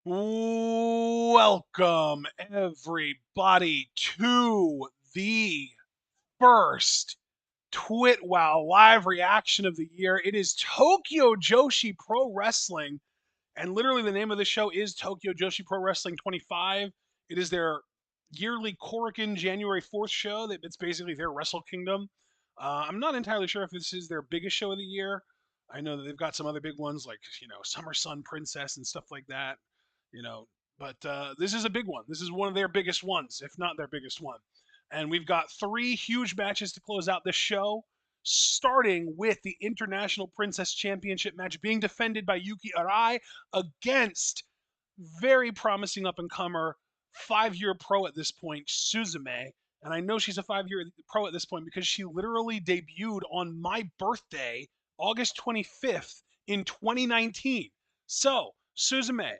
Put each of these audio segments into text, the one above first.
Welcome, everybody, to the first TwitWow live reaction of the year. It is Tokyo Joshi Pro Wrestling, and literally the name of the show is Tokyo Joshi Pro Wrestling 25. It is their yearly Korakuen January 4th show. It's basically their Wrestle Kingdom. I'm not entirely sure if this is their biggest show of the year. I know that they've got some other big ones like, Summer Sun Princess and stuff like that, you know, but this is a big one. This is one of their biggest ones, if not their biggest one. And we've got three huge matches to close out this show, starting with the International Princess Championship match being defended by Yuki Arai against very promising up and comer, 5-year pro at this point, Suzume. And I know she's a 5-year pro at this point because she literally debuted on my birthday, August 25th in 2019. So, Suzume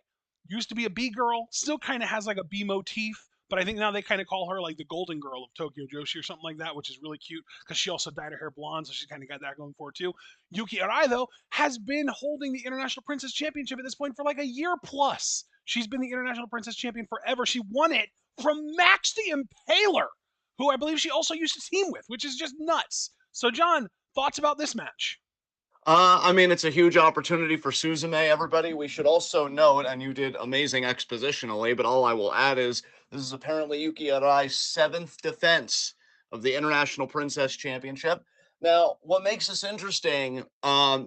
used to be a B girl, still kind of has like a B motif, but I think now they kind of call her like the golden girl of Tokyo Joshi or something like that, which is really cute because she also dyed her hair blonde, so she's kind of got that going for her too. Yuki Arai, though, has been holding the International Princess Championship at this point for like a year plus. She's been the International Princess Champion forever. She won it from Max the Impaler, who I believe she also used to team with, which is just nuts. So, John, thoughts about this match? It's a huge opportunity for Suzume, everybody. We should also note, and you did amazing expositionally, but all I will add is this is apparently Yuki Arai's seventh defense of the International Princess Championship. Now, what makes this interesting,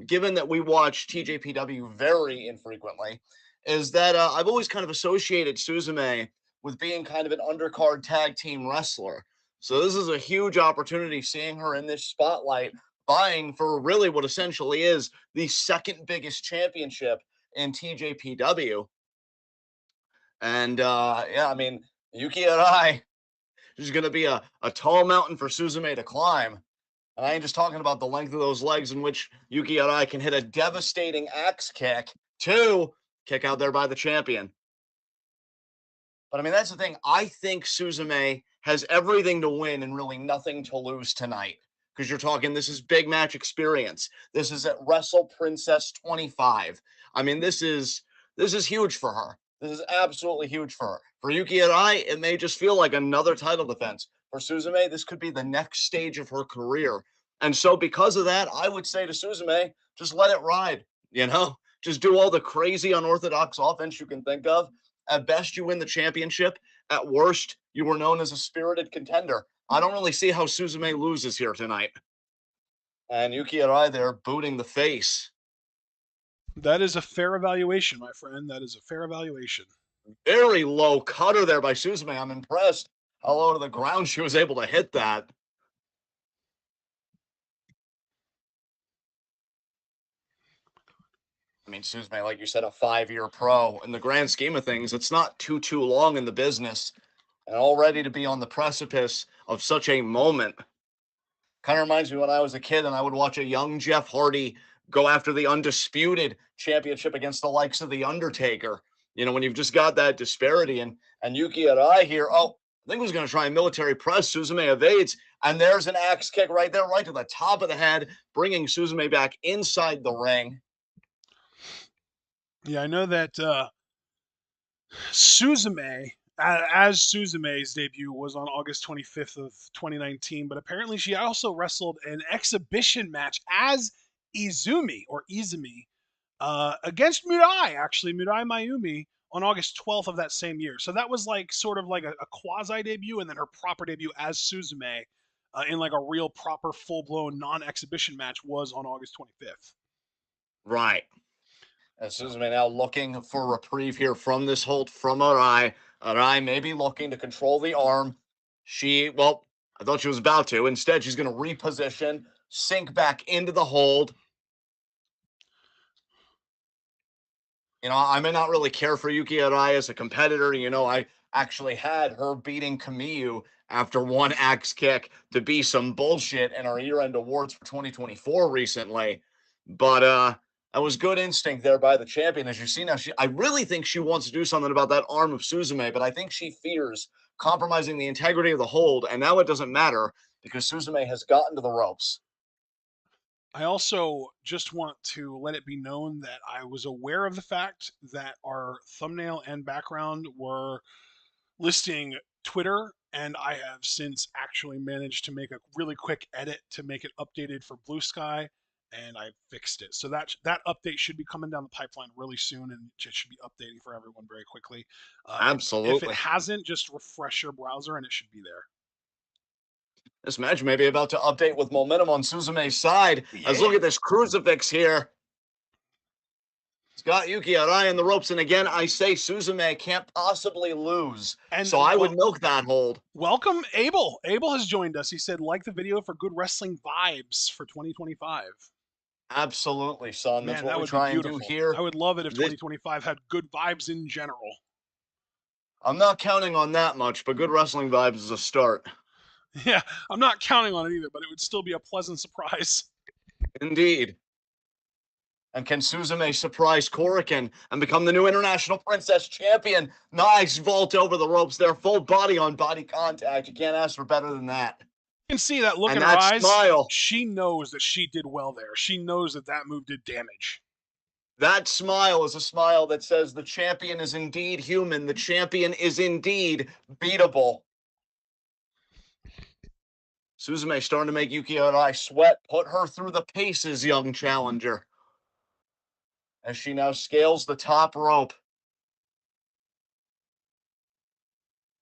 given that we watch TJPW very infrequently, is that I've always kind of associated Suzume with being kind of an undercard tag team wrestler. So this is a huge opportunity seeing her in this spotlight vying for really what essentially is the second biggest championship in TJPW. And Yuki Arai is going to be a tall mountain for Suzume to climb. And I ain't just talking about the length of those legs in which Yuki Arai can hit a devastating axe kick to kick out there by the champion. But that's the thing. I think Suzume has everything to win and really nothing to lose tonight. Because you're talking, this is big match experience. This is at Wrestle Princess 25. This is huge for her. This is absolutely huge for her. For Yuki Arai, it may just feel like another title defense. For Suzume, this could be the next stage of her career. And so because of that, I would say to Suzume, just let it ride, Just do all the crazy unorthodox offense you can think of. At best, you win the championship. At worst, you were known as a spirited contender. I don't really see how Suzume loses here tonight. And Yuki Arai there booting the face. That is a fair evaluation, my friend. That is a fair evaluation. Very low cutter there by Suzume. I'm impressed how low to the ground she was able to hit that. Suzume, like you said, a 5-year pro. In the grand scheme of things, it's not too long in the business. And already to be on the precipice of such a moment. Kind of reminds me when I was a kid and I would watch a young Jeff Hardy go after the undisputed championship against the likes of The Undertaker. When you've just got that disparity. And Yuki Arai here, I think was going to try a military press. Suzume evades. And there's an axe kick right there, right to the top of the head, bringing Suzume back inside the ring. Yeah, I know that Suzume, as Suzume's debut was on August 25th of 2019, but apparently she also wrestled an exhibition match as Izumi against Mirai Mayumi on August 12th of that same year. So that was like sort of like a quasi debut, and then her proper debut as Suzume in like a real proper full blown non exhibition match was on August 25th. Right. And Suzume now looking for reprieve here from this hold from Arai. Arai may be looking to control the arm. I thought she was about to. Instead, she's going to reposition, sink back into the hold. I may not really care for Yuki Arai as a competitor. I actually had her beating Kamiyu after one axe kick to be some bullshit in our year-end awards for 2024 recently. But that was good instinct there by the champion. As you see now, I really think she wants to do something about that arm of Suzume, but I think she fears compromising the integrity of the hold, and now it doesn't matter because Suzume has gotten to the ropes. I also just want to let it be known that I was aware of the fact that our thumbnail and background were listing Twitter, and I have since actually managed to make a really quick edit to make it updated for Blue Sky, and I fixed it. So that update should be coming down the pipeline really soon, and it should be updating for everyone very quickly. If it Absolutely. hasn't, just refresh your browser and it should be there. This match may be about to update with momentum on Suzume's side. As Yeah. look at this crucifix here. It's got Yuki Arai in the ropes, and again, I say Suzume can't possibly lose. And So I would well, milk that hold. welcome Abel. Abel has joined us. He said like the video for good wrestling vibes for 2025. Absolutely, son. That's Man, what that we would be try and do beautiful. I here. would love it if This 2025 had good vibes in general. I'm not counting on that much, but good wrestling vibes is a start. Yeah, I'm not counting on it either, but it would still be a pleasant surprise. Indeed. And can Suzume surprise Korakuen and become the new International Princess Champion? Nice vault over the ropes there, full body on body contact. You can't ask for better than that. You can see that look And in her that eyes. smile, She knows that she did well there. She knows that that move did damage. that smile is a smile that says the champion is indeed human. The champion is indeed beatable. Suzume starting to make Yuki Arai sweat. Put her through the paces, young challenger. As she now scales the top rope.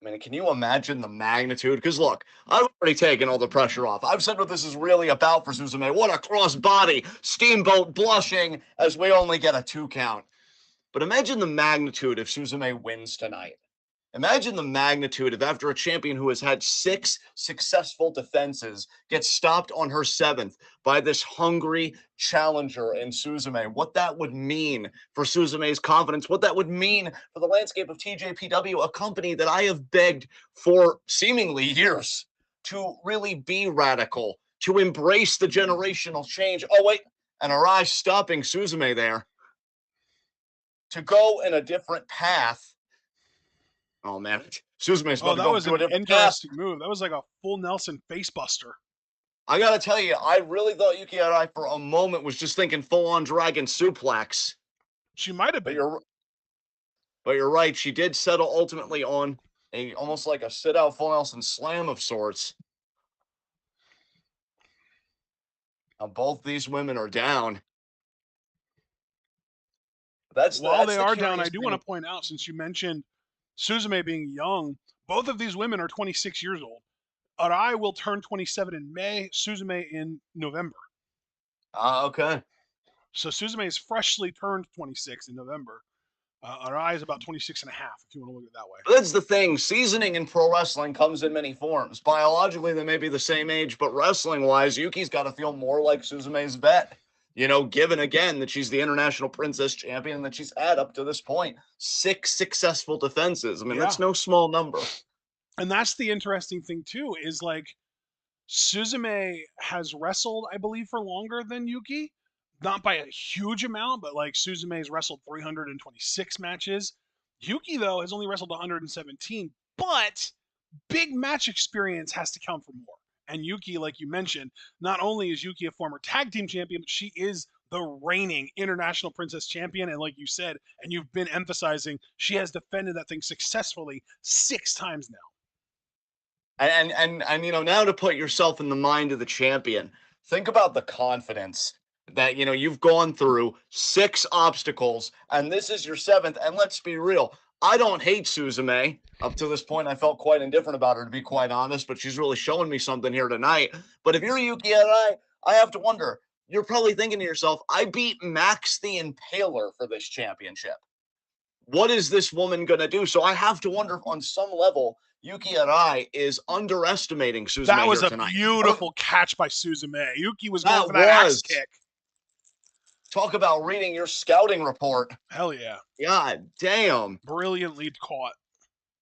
I mean, can you imagine the magnitude? Because look, I've already taken all the pressure off. I've said what this is really about for Suzume. What a cross body, steamboat blushing as we only get a 2 count. But imagine the magnitude if Suzume wins tonight. Imagine the magnitude of after a champion who has had 6 successful defenses gets stopped on her 7th by this hungry challenger in Suzume. What that would mean for Suzume's confidence, what that would mean for the landscape of TJPW, a company that I have begged for seemingly years to really be radical, to embrace the generational change. Oh, wait, and Arai stopping Suzume there to go in a different path. Oh man, Suzume's Oh, about to that go was do a an different path. interesting move. That was like a full Nelson facebuster. I gotta tell you, I really thought Yuki Arai for a moment was just thinking full-on dragon suplex. She might have But been. you're right. She did settle ultimately on a almost like a sit-out full Nelson slam of sorts. Now both these women are down. While That's they the are down, curious I do want thing. to point out, since you mentioned Suzume being young, both of these women are 26 years old. Arai will turn 27 in May, Suzume in November. Okay. So Suzume is freshly turned 26 in November. Arai is about 26 and a half, if you want to look at it that way. That's the thing. Seasoning in pro wrestling comes in many forms. Biologically, they may be the same age, but wrestling wise, Yuki's got to feel more like Suzume's vet. You know, given again that she's the international princess champion and that she's had up to this point 6 successful defenses. I mean, Yeah. that's no small number. And that's the interesting thing, too, is like Suzume has wrestled, I believe, for longer than Yuki. Not by a huge amount, but like Suzume's wrestled 326 matches. Yuki, though, has only wrestled 117, but big match experience has to count for more. And Yuki, like you mentioned, not only is Yuki a former tag team champion, but she is the reigning international princess champion. And like you said, and you've been emphasizing, she has defended that thing successfully 6 times now. And you know, now to put yourself in the mind of the champion, think about the confidence that you know you've gone through 6 obstacles and this is your 7th. And let's be real, I don't hate Suzume. Up to this point, I felt quite indifferent about her, to be quite honest, but she's really showing me something here tonight. But if you're Yuki and I have to wonder, you're probably thinking to yourself, I beat Max the Impaler for this championship. What is this woman going to do? So I have to wonder if on some level, Yuki Arai is underestimating That Suzume was here a tonight. beautiful catch by Suzume. Yuki was going That for that axe was. kick. Talk about reading your scouting report. Hell yeah. God damn. Brilliantly caught.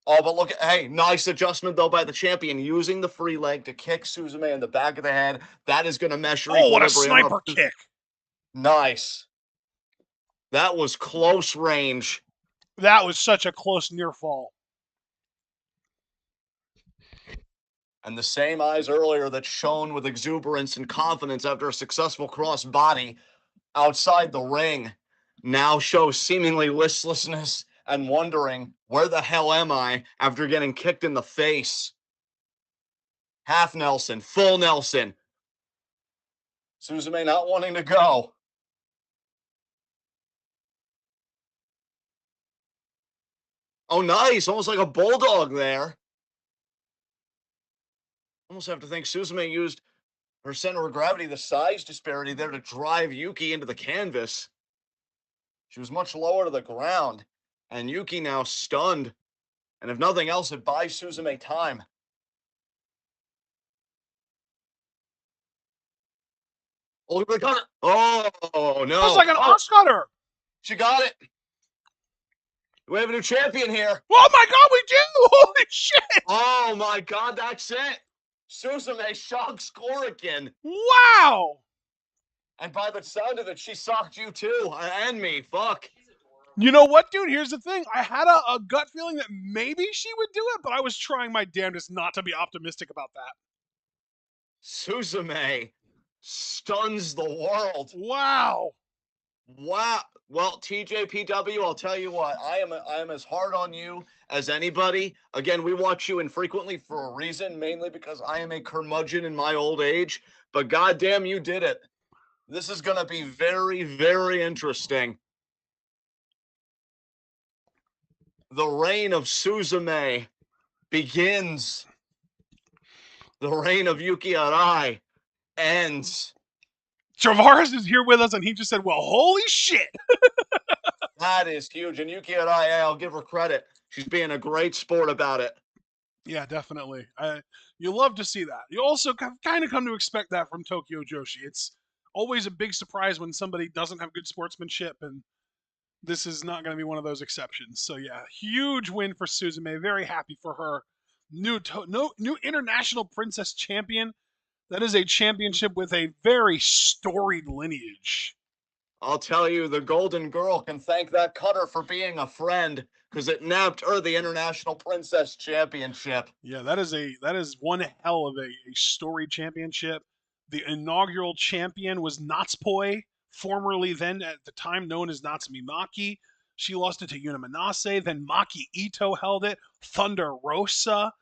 Oh, but look, hey, nice adjustment though by the champion using the free leg to kick Suzume in the back of the head. That is going to measure Oh, what a equilibrium sniper up. kick. Nice. That was close range. That was such a close near fall. And the same eyes earlier that shone with exuberance and confidence after a successful cross body outside the ring now show seemingly listlessness and wondering, where the hell am I after getting kicked in the face? Half Nelson, full Nelson. Suzume not wanting to go. Oh, nice. Almost like a bulldog there. Almost have to think Suzume used her center of gravity, the size disparity there, to drive Yuki into the canvas. She was much lower to the ground, and Yuki now stunned. And if nothing else, it buys Suzume time. Oh, look at the cutter. Oh, That was no. like an Oh, Oscar. she got it. We have a new champion here. Oh my God, we do! Holy shit! Oh, my God, that's it. Suzume shocks Korakuen. Wow! And by the sound of it, she shocked you too. And me. Fuck. You know what, dude? Here's the thing. I had a gut feeling that maybe she would do it, but I was trying my damnedest not to be optimistic about that. Suzume stuns the world. Wow. Wow. Well, TJPW, I'll tell you what, I am as hard on you as anybody. Again, we watch you infrequently for a reason, mainly because I am a curmudgeon in my old age. But goddamn, you did it. This is going to be very, very interesting. The reign of Suzume begins. The reign of Yuki Arai ends. Travaris is here with us, and he just said, well, holy shit. That is huge. And Yuki Arai, I'll give her credit. She's being a great sport about it. Yeah, definitely. You love to see that. You also kind of come to expect that from Tokyo Joshi. It's always a big surprise when somebody doesn't have good sportsmanship, and this is not going to be one of those exceptions. So yeah, huge win for Suzume. Very happy for her. New international princess champion. That is a championship with a very storied lineage. I'll tell you, the Golden Girl can thank that cutter for being a friend, because it nabbed her the International Princess Championship. Yeah, that is one hell of a storied championship. The inaugural champion was Natsupoi, formerly then at the time known as Natsumi Maki. She lost it to Yuna Manase. Then Maki Ito held it. Thunder Rosa,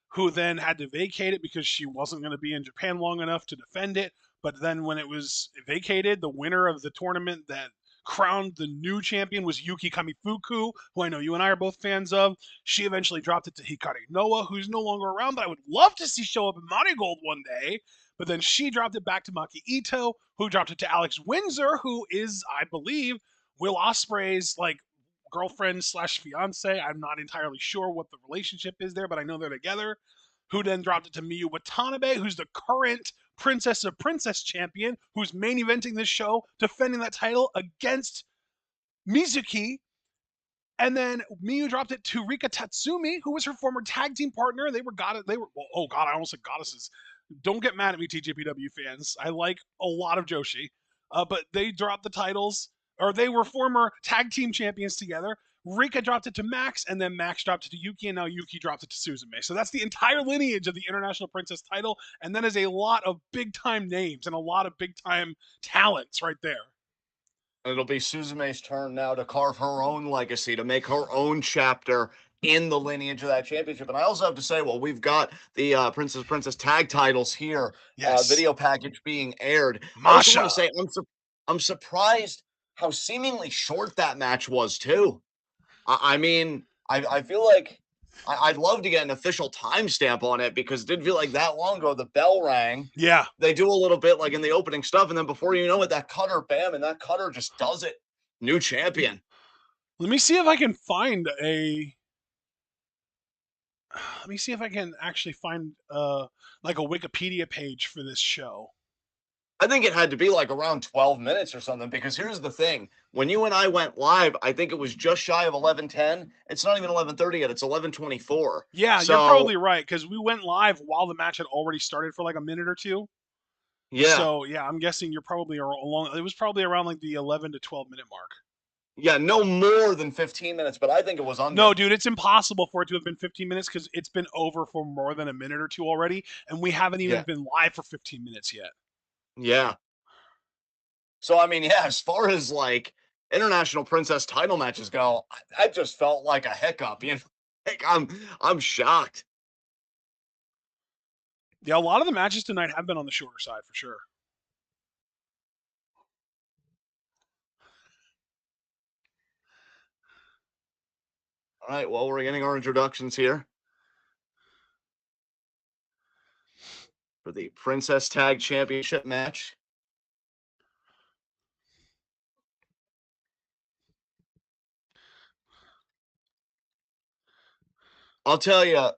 who then had to vacate it because she wasn't going to be in Japan long enough to defend it. But then when it was vacated, the winner of the tournament that crowned the new champion was Yuki Kamifuku, who I know you and I are both fans of. She eventually dropped it to Hikari Noa, who's no longer around, but I would love to see show up in Marigold one day. But then she dropped it back to Maki Ito, who dropped it to Alex Windsor, who is, I believe, Will Ospreay's like girlfriend slash fiance. I'm not entirely sure what the relationship is there, but I know they're together. Who then dropped it to Miyu Watanabe, who's the current Princess of Princess champion, who's main eventing this show, defending that title against Mizuki. And then Miyu dropped it to Rika Tatsumi, who was her former tag team partner. They were oh god, I almost said goddesses. Don't get mad at me, TJPW fans. I like a lot of Joshi, but they dropped the titles, or they were former tag team champions together. Rika dropped it to Max, and then Max dropped it to Yuki, and now Yuki dropped it to Suzume. So that's the entire lineage of the International Princess title, and that is a lot of big time names and a lot of big time talents right there. It'll be Suzume's turn now to carve her own legacy, to make her own chapter in the lineage of that championship. And I also have to say, well, we've got the Princess tag titles here, Yes. video package being aired. Masha. I also want to say, I'm surprised how seemingly short that match was, too. I mean, I feel like I'd love to get an official timestamp on it, because it didn't feel like that long ago. The bell rang. Yeah. They do a little bit like in the opening stuff, and then before you know it, that cutter, bam, and that cutter just does it. New champion. Let me see if I can find a. Let me see if I can actually find like a Wikipedia page for this show. I think it had to be like around 12 minutes or something, because here's the thing. When you and I went live, I think it was just shy of 11:10. It's not even 11:30 yet. It's 11:24. Yeah, so, you're probably right, because we went live while the match had already started for like a minute or two. Yeah. So, yeah, I'm guessing you're probably along. It was probably around like the 11 to 12 minute mark. Yeah, no more than 15 minutes, but I think it was under. No, dude, it's impossible for it to have been 15 minutes because it's been over for more than a minute or two already, and we haven't even Yeah. been live for 15 minutes yet. Yeah. So I mean, yeah, as far as like international princess title matches go, that just felt like a hiccup. Like I'm shocked. Yeah, a lot of the matches tonight have been on the shorter side for sure. All right, well, we're getting our introductions here for the Princess Tag Championship match. I'll tell you,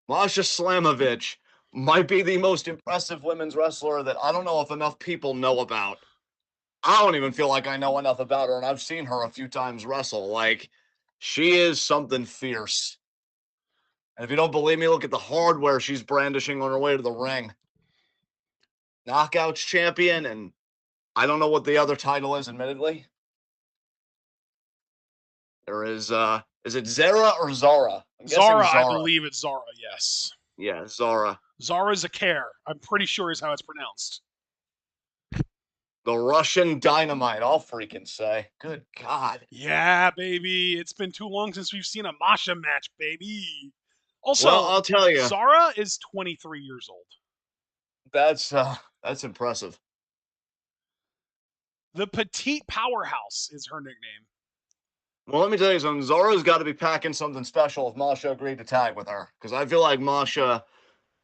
Masha Slamovich might be the most impressive women's wrestler that I don't know if enough people know about. I don't even feel like I know enough about her, and I've seen her a few times wrestle. Like, she is something fierce. And if you don't believe me, look at the hardware she's brandishing on her way to the ring. Knockouts champion, and I don't know what the other title is, admittedly. There is it Zara or Zara? I'm guessing Zara, I Zara. believe it's Zara, yes. Yeah, Zara. Zara Zakir, I'm pretty sure is how it's pronounced. The Russian Dynamite, I'll freaking say. Good God. Yeah, baby. It's been too long since we've seen a Masha match, baby. Well, Also, I'll tell you, Zara is 23 years old. that's impressive. The petite powerhouse is her nickname. Well, let me tell you something. Zara's got to be packing something special if Masha agreed to tag with her, because I feel like Masha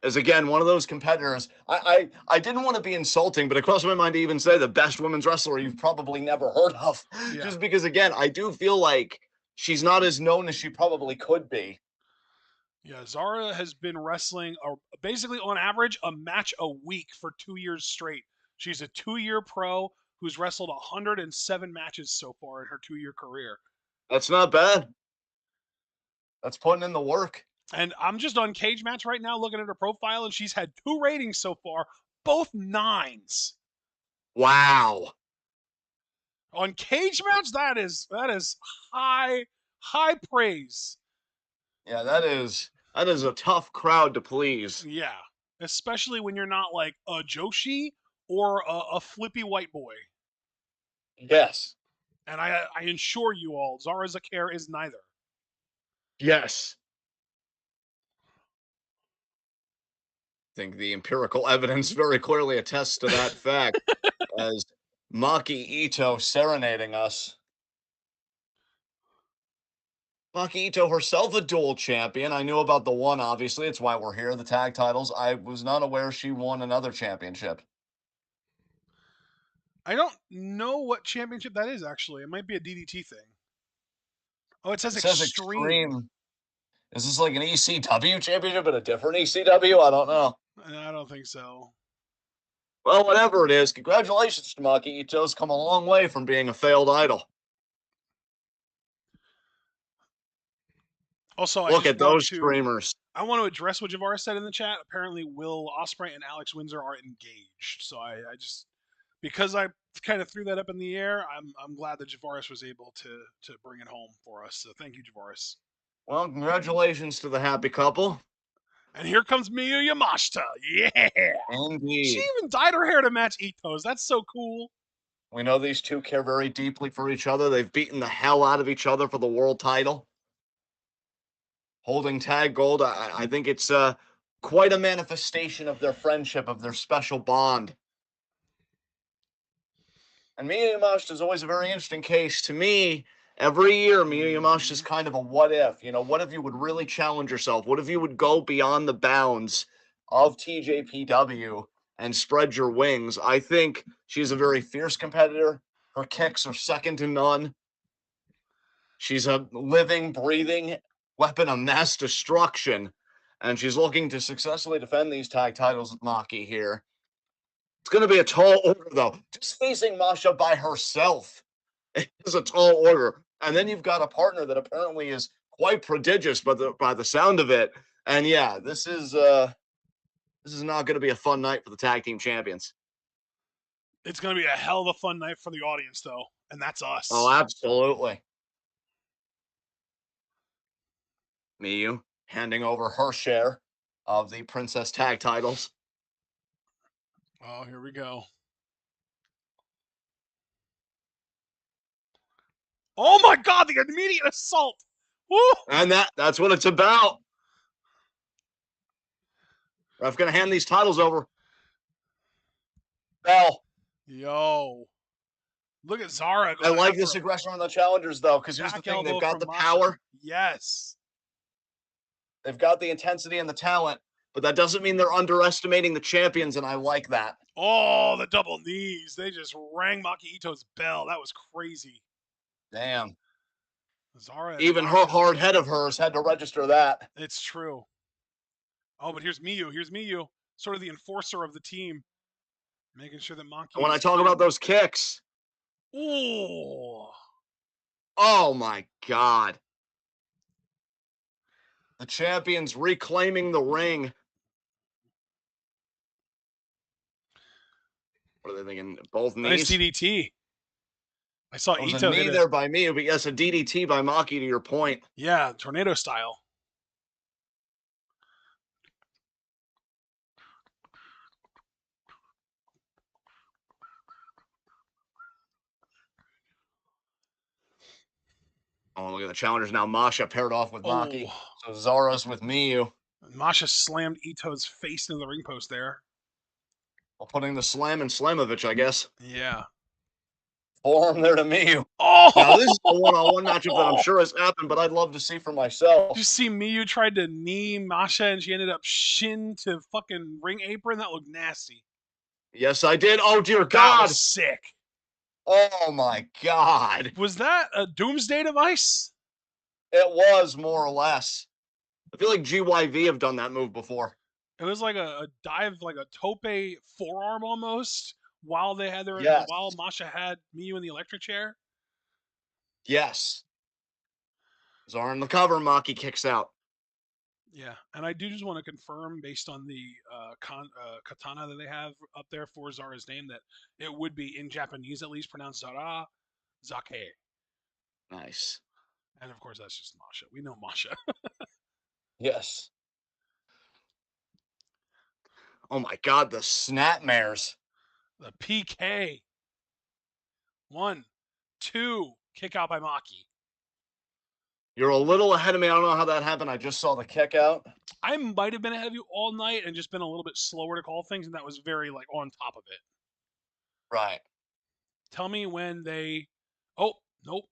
is again one of those competitors. I didn't want to be insulting, but it crossed my mind to even say the best women's wrestler you've probably never heard of, Yeah. just because again I do feel like she's not as known as she probably could be. Yeah, Zara has been wrestling basically on average a match a week for 2 years straight. She's a 2 year pro who's wrestled 107 matches so far in her 2 year career. That's not bad. That's putting in the work. And I'm just on Cage Match right now looking at her profile, and she's had 2 ratings so far, both nines. Wow. On Cage Match, that is high praise. Yeah, that is a tough crowd to please. Yeah, especially when you're not like a Joshi or a flippy white boy. Yes. And I assure you all, Zara Zakir is neither. Yes. I think the empirical evidence very clearly attests to that fact as Maki Ito serenading us. Maki Ito herself a dual champion. I knew about the one, obviously. It's why we're here, the tag titles. I was not aware she won another championship. I don't know what championship that is, actually. It might be a DDT thing. Oh, it says It says Extreme. Extreme. Is this like an ECW championship and a different ECW? I don't know. I don't think so. Well, whatever it is, congratulations to Maki Ito's come a long way from being a failed idol. Also, Look at those streamers. I want to address what Javara said in the chat. Apparently, Will Ospreay and Alex Windsor are engaged. So I just because I kind of threw that up in the air, I'm glad that Javaris was able to bring it home for us. So thank you, Javaris. Well, congratulations to the happy couple. And here comes Miyu Yamashita. Yeah. She Indeed. even dyed her hair to match Ito's. That's so cool. We know these two care very deeply for each other. They've beaten the hell out of each other for the world title. Holding tag gold, I think it's quite a manifestation of their friendship, of their special bond. And Miyu Yamashita is always a very interesting case. To me, every year, Miyu Yamashita is kind of a what if. You know, what if you would really challenge yourself? What if you would go beyond the bounds of TJPW and spread your wings? I think she's a very fierce competitor. Her kicks are second to none. She's a living, breathing weapon of mass destruction. And she's looking to successfully defend these tag titles with Maki here. It's going to be a tall order, though. Just facing Masha by herself is a tall order. And then you've got a partner that apparently is quite prodigious by the sound of it. And yeah, this is not going to be a fun night for the tag team champions. It's going to be a hell of a fun night for the audience, though. and that's us. Oh, absolutely. Miyu handing over her share of the Princess Tag titles. Oh, here we go. Oh my God, the immediate assault. Woo! And that's what it's about. Ref gonna hand these titles over. Bell. Yo. Look at Zara I going like after this aggression on the challengers, though, because here's the back thing. They've elbow got from the Masha. power. Yes. They've got the intensity and the talent, but that doesn't mean they're underestimating the champions, and I like that. Oh, the double knees. They just rang Maki Ito's bell. That was crazy. Damn. Zara and Even Masha. her hard head of hers had to register that. It's true. Oh, but here's Miyu. Here's Miyu, sort of the enforcer of the team, making sure that Maki. And when I talk about those kicks, oh my God. The champions reclaiming the ring. What are they thinking? Both nice knees? DDT. I saw It was Ito a knee hit there by me, but yes, a DDT by Maki to your point. Yeah, tornado style. Oh, look at the challengers now. Masha paired off with Maki. Oh. So Zara's with Miyu. Masha slammed Ito's face into the ring post there. Well, putting the slam in Slamovich, I guess. Yeah. Forearm there to Miyu. Oh! Now, this is a one-on-one matchup that I'm sure has happened, but I'd love to see for myself. Did you see Miyu tried to knee Masha and she ended up shin to fucking ring apron? That looked nasty. Yes, I did. Oh, dear God. That was sick. Oh, my God. Was that a doomsday device? It was, more or less. I feel like GYV have done that move before. It was like a dive, like a tope forearm almost, while they had their while Masha had Miyu in the electric chair. Yes. Zara in the cover, Maki kicks out. Yeah, and I do just want to confirm, based on the katana that they have up there for Zara's name, that it would be, in Japanese at least, pronounced Zara, Zake. Nice. And of course, that's just Masha. We know Masha. Yes. Oh my God, the snapmares. The PK. 1, 2, kick out by Maki. You're a little ahead of me. I don't know how that happened. I just saw the kick out. I might have been ahead of you all night and just been a little bit slower to call things, and that was very like on top of it. Right. Tell me when they. Oh, nope.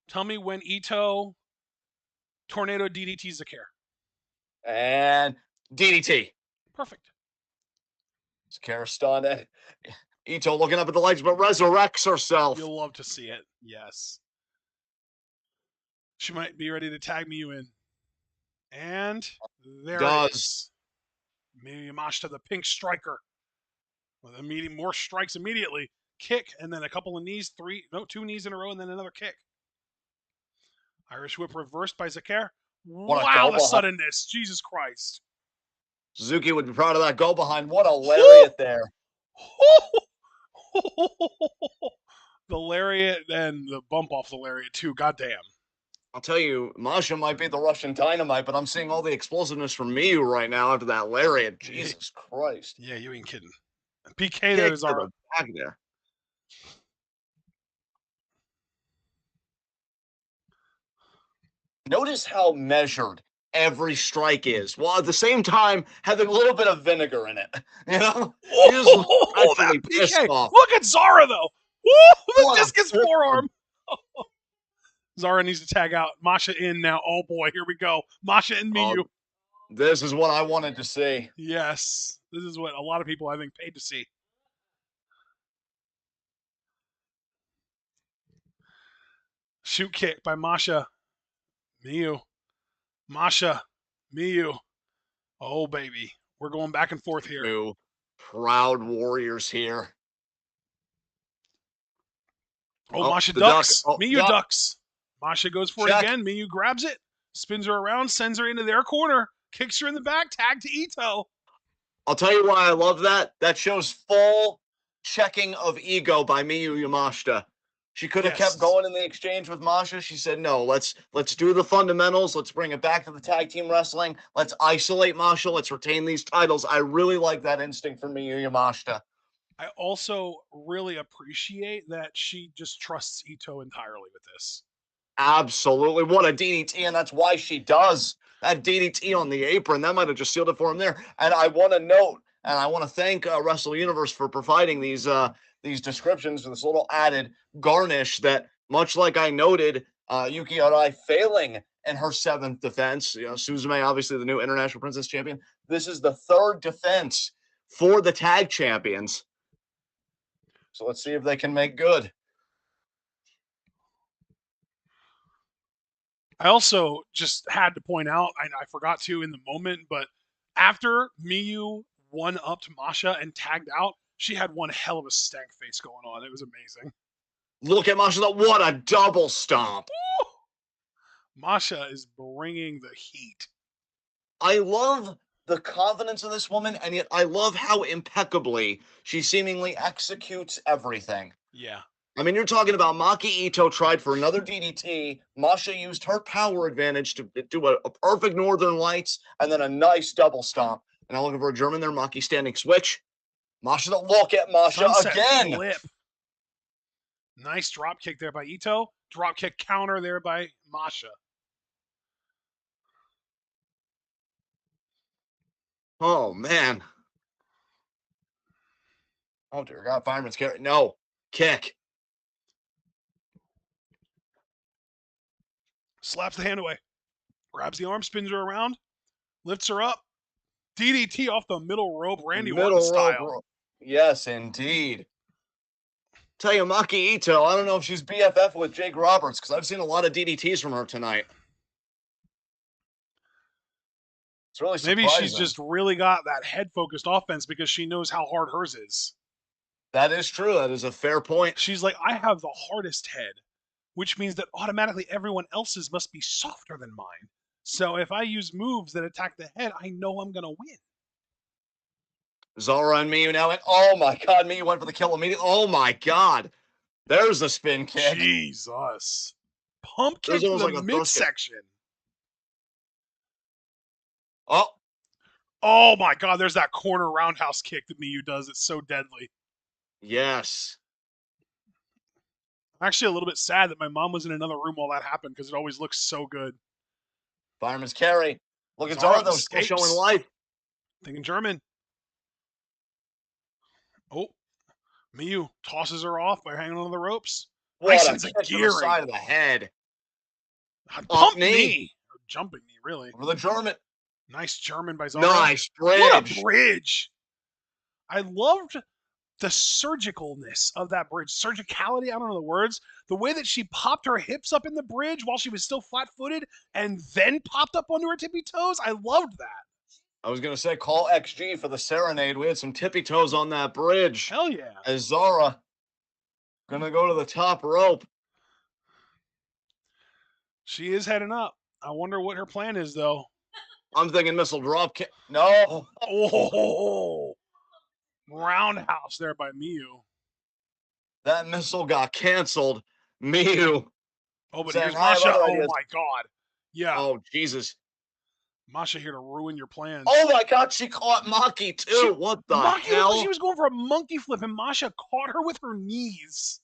Tell me when Ito tornado DDTs Zakir. And DDT. Perfect. Zakir stunned. Ito looking up at the legs, but resurrects herself. You'll love to see it. Yes. She might be ready to tag Miyu in. And there it is. Miyu Yamashita, the pink striker. With more strikes immediately. Kick, and then a couple of knees, 2 knees in a row, and then another kick. Irish whip reversed by Zakir. Wow, the suddenness. Jesus Christ. Suzuki would be proud of that go behind. What a lariat there. The lariat and the bump off the lariat, too. Goddamn. I'll tell you, Masha might be the Russian dynamite, but I'm seeing all the explosiveness from Miyu right now after that lariat. Jesus Christ. Yeah, you ain't kidding. PK there is our back there. Notice how measured every strike is, while at the same time having a little bit of vinegar in it. You know? That PK. Off. Look at Zara though. Woo! The discus forearm. Zara needs to tag out. Masha in now. Oh boy, here we go. Masha and Miyu. This is what I wanted to see. Yes. This is what a lot of people, I think, paid to see. Shoot kick by Masha. Miyu. Masha. Miyu. Oh, baby. We're going back and forth here. 2 proud warriors here. Oh, Masha ducks. Miyu ducks. Masha goes for it again. Miyu grabs it, spins her around, sends her into their corner, kicks her in the back, tag to Ito. I'll tell you why I love that. That shows full checking of ego by Miyu Yamashita. She could have kept Yes. going in the exchange with Masha. She said, no, let's do the fundamentals. Let's bring it back to the tag team wrestling. Let's isolate Masha. Let's retain these titles. I really like that instinct from Miyu Yamashita. I also really appreciate that she just trusts Ito entirely with this. Absolutely. What a DDT, and that's why she does. That DDT on the apron, that might have just sealed it for him there. And I want to note, and I want to thank Wrestle Universe for providing these descriptions, this little added garnish that, much like I noted, Yuki Arai failing in her 7th defense. Suzume, obviously the new International Princess Champion. This is the 3rd defense for the tag champions. So let's see if they can make good. I also just had to point out, I forgot to in the moment, but after Miyu one-upped Masha and tagged out, she had one hell of a stank face going on. It was amazing. Look at Masha. What a double stomp. Woo! Masha is bringing the heat. I love the confidence of this woman, and yet I love how impeccably she seemingly executes everything. Yeah. I mean, you're talking about Maki Ito tried for another DDT. Masha used her power advantage to do a perfect Northern Lights and then a nice double stomp. And I'm looking for a German there. Maki standing switch. Masha, look at Masha Sunset again. Flip. Nice drop kick there by Ito. Drop kick counter there by Masha. Oh, man. Oh, dear God. Fireman's carry. No. Kick. Slaps the hand away. Grabs the arm, spins her around, lifts her up. DDT off the middle rope, Randy Orton style. Yes, indeed. Tell you, Maki Ito, I don't know if she's BFF with Jake Roberts, because I've seen a lot of DDTs from her tonight. It's really surprising. Maybe she's just really got that head-focused offense because she knows how hard hers is. That is true. That is a fair point. She's like, I have the hardest head, which means that automatically everyone else's must be softer than mine. So if I use moves that attack the head, I know I'm going to win. Zara and Miyu now. And oh my God, Miyu went for the kill immediately. Oh my God. There's a spin kick. Jesus. Pump kick to the like midsection. Oh. Oh my God, there's that corner roundhouse kick that Miyu does. It's so deadly. Yes. I'm actually a little bit sad that my mom was in another room while that happened because it always looks so good. Fireman's carry. Look at Zara, though, still showing life. Thinking German. Oh, Miyu tosses her off by hanging on the ropes. What a kick to the side of the head. Pump knee. Or jumping knee, really. Over the German. Nice German by Zara. Nice bridge. What a bridge. I loved the surgicalness of that bridge. Surgicality, I don't know the words. The way that she popped her hips up in the bridge while she was still flat-footed and then popped up onto her tippy toes. I loved that. I was going to say, call XG for the serenade. We had some tippy toes on that bridge. Hell yeah. As Zara going to go to the top rope. She is heading up. I wonder what her plan is, though. I'm thinking missile drop kick. No. Oh. Roundhouse there by Miyu. That missile got canceled. Miyu. Oh, but here's Masha. Oh, my God. Yeah. Oh, Jesus. Masha here to ruin your plans. Oh, my God. She caught Maki, too. What the hell? Maki looked like she was going for a monkey flip, and Masha caught her with her knees.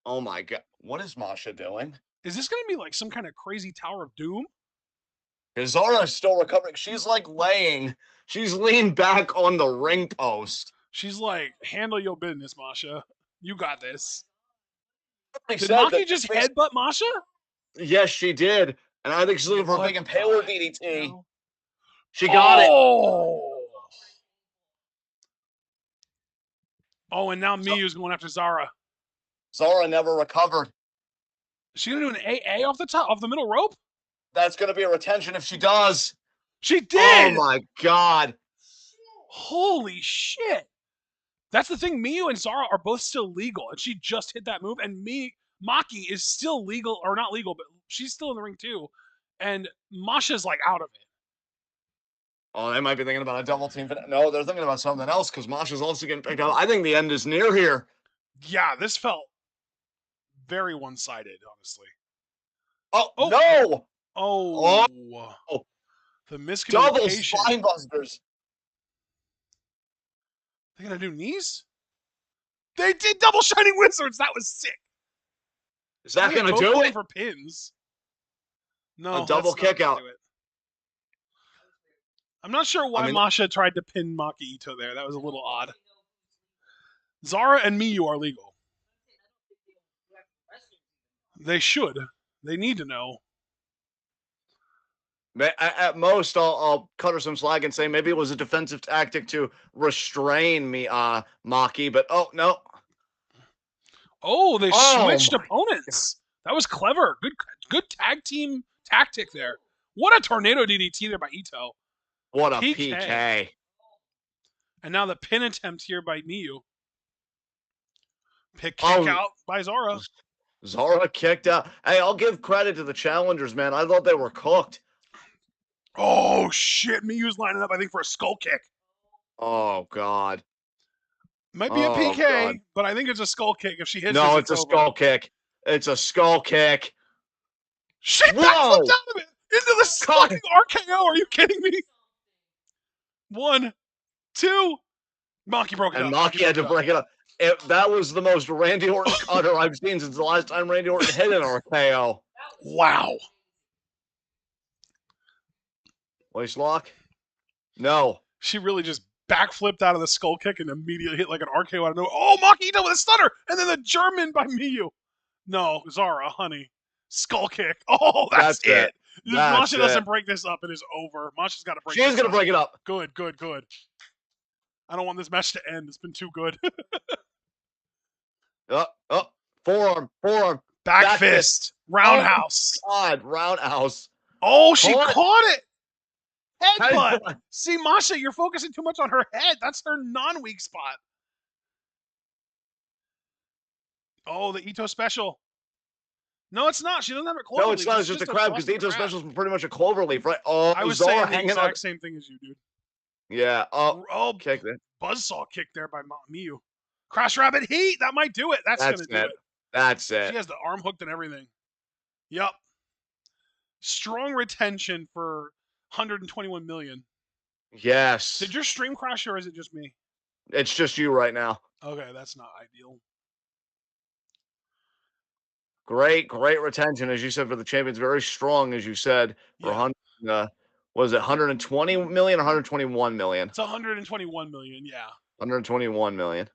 Oh, my God. What is Masha doing? Is this going to be like some kind of crazy Tower of Doom? Zara is still recovering. She's like laying. She's leaned back on the ring post. She's like, handle your business, Masha. You got this. Did Maki just headbutt Masha? Yes, she did. And I think she's looking for a big impaler DDT. No. She got it. Oh, and now Miyu's going after Zara. Zara never recovered. Is she going to do an AA off the top, off the middle rope? That's going to be a retention if she does. She did! Oh, my God. Holy shit. That's the thing. Miyu and Zara are both still legal, and she just hit that move, and Maki is still legal, or not legal, but she's still in the ring, too. And Masha's, like, out of it. Oh, they might be thinking about a double team. No, they're thinking about something else, because Masha's also getting picked up. I think the end is near here. Yeah, this felt Very one-sided, honestly. Oh, Oh, no! oh, Oh, the double miscommunication. spine busters. They gonna do knees? They did double shining wizards. That was sick. Is I that think they going to both do going it? for pins. A No, double that's not kick gonna out. do it. I'm not sure I why mean, Masha tried to pin Maki Ito there. That was a little odd. Zara and Miyu are legal. They should. They need to know. at most, I'll cut her some slack and say maybe it was a defensive tactic to restrain me, Maki. But oh no, Oh, they oh switched my, opponents. That was clever. Good tag team tactic there. What a tornado DDT there by Ito. what a PK. PK! And now the pin attempt here by Miyu. Kick Oh, out by Zara. Zara kicked out. Hey, I'll give credit to the challengers, man. I thought they were cooked. Oh shit! Miyu's lining up, I think, for a skull kick. Oh God. Might be a Oh God. PK, but I think it's a skull kick. If she hits this, No, it's it's a over. skull kick. It's a skull kick. She backflipped Whoa! out of it into this God. fucking RKO. Are you kidding me? 1, 2. Maki broke it And up. Maki had to break it up. That was the most Randy Orton cutter I've seen since the last time Randy Orton hit an RKO. Wow. Waist lock? No. She really just backflipped out of the skull kick and immediately hit like an RKO out of nowhere. Oh, Maki Ito with a stunner, and then the German by Miyu. No, Zara, honey. Skull kick. Oh, that's That's it. it. If That's Masha it. doesn't break this up, it is over. Masha's got to break She is this going up. to break it up. Good. I don't want this match to end. It's been too good. Forearm. Back fist. Oh, Roundhouse. God. Roundhouse. Oh, she Caught. caught it. Headbutt. Headbutt. See, Masha, you're focusing too much on her head. That's her non-weak spot. Oh, the Ito special. No, it's not. She doesn't have a clover No, it's leaf. not. It's just a crab because the Ito crab. special is pretty much a clover leaf, right? Oh, I was Zara saying the hanging on. exact same thing as you, dude. Yeah. Oh, kick that. buzzsaw kick there by Miyu. Crash Rabbit Heat. That might do it. That's going to do it. That's it. She has the arm hooked and everything. Yup. Strong retention for 121 million. Yes. Did your stream crash or is it just me? It's just you right now. Okay, that's not ideal. Great retention, as you said, for the champions. Very strong, as you said, for Yeah. 100. Was it 120 million or 121 million? It's 121 million, yeah. 121 million.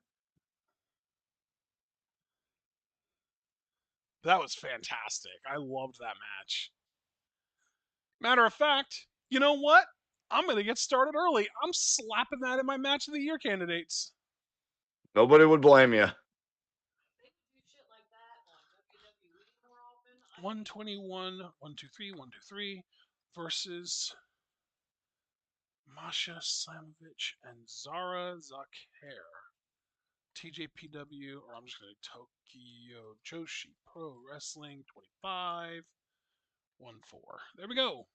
That was fantastic. I loved that match. Matter of fact, you know what? I'm going to get started early. I'm slapping that in my match of the year candidates. Nobody would blame you. 121, 123, 123 versus Masha Slamovich and Zara Zakher. TJPW, or I'm just going to Tokyo Joshi Pro Wrestling 25 1-4. There we go.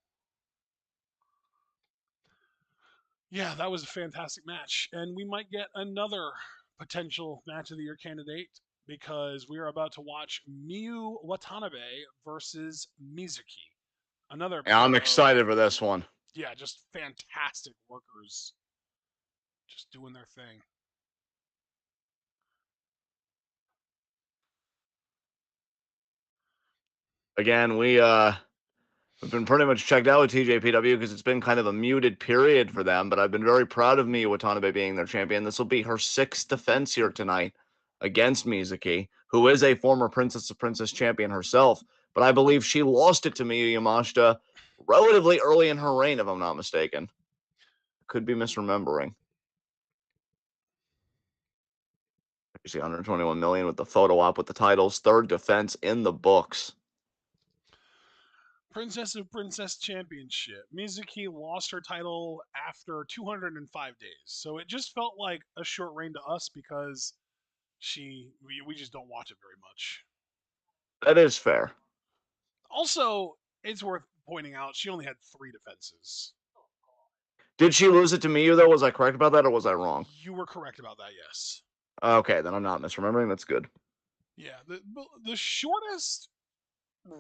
Yeah, that was a fantastic match. And we might get another potential match of the year candidate because we are about to watch Miyu Watanabe versus Mizuki. Another Yeah, I'm excited for this one. Yeah, just fantastic workers just doing their thing. Again, we've been pretty much checked out with TJPW because it's been kind of a muted period for them, but I've been very proud of Miyu Watanabe being their champion. This will be her 6th defense here tonight against Mizuki, who is a former Princess of Princess champion herself, but I believe she lost it to Miyu Yamashita relatively early in her reign, if I'm not mistaken. Could be misremembering. You see 121 million with the photo op with the titles, 3rd defense in the books. Princess of Princess Championship. Mizuki lost her title after 205 days. So it just felt like a short reign to us because we just don't watch it very much. That is fair. Also, it's worth pointing out she only had 3 defenses. Did she lose it to Miyu, though? Was I correct about that, or was I wrong? You were correct about that, yes. Okay, then I'm not misremembering. That's good. Yeah, the shortest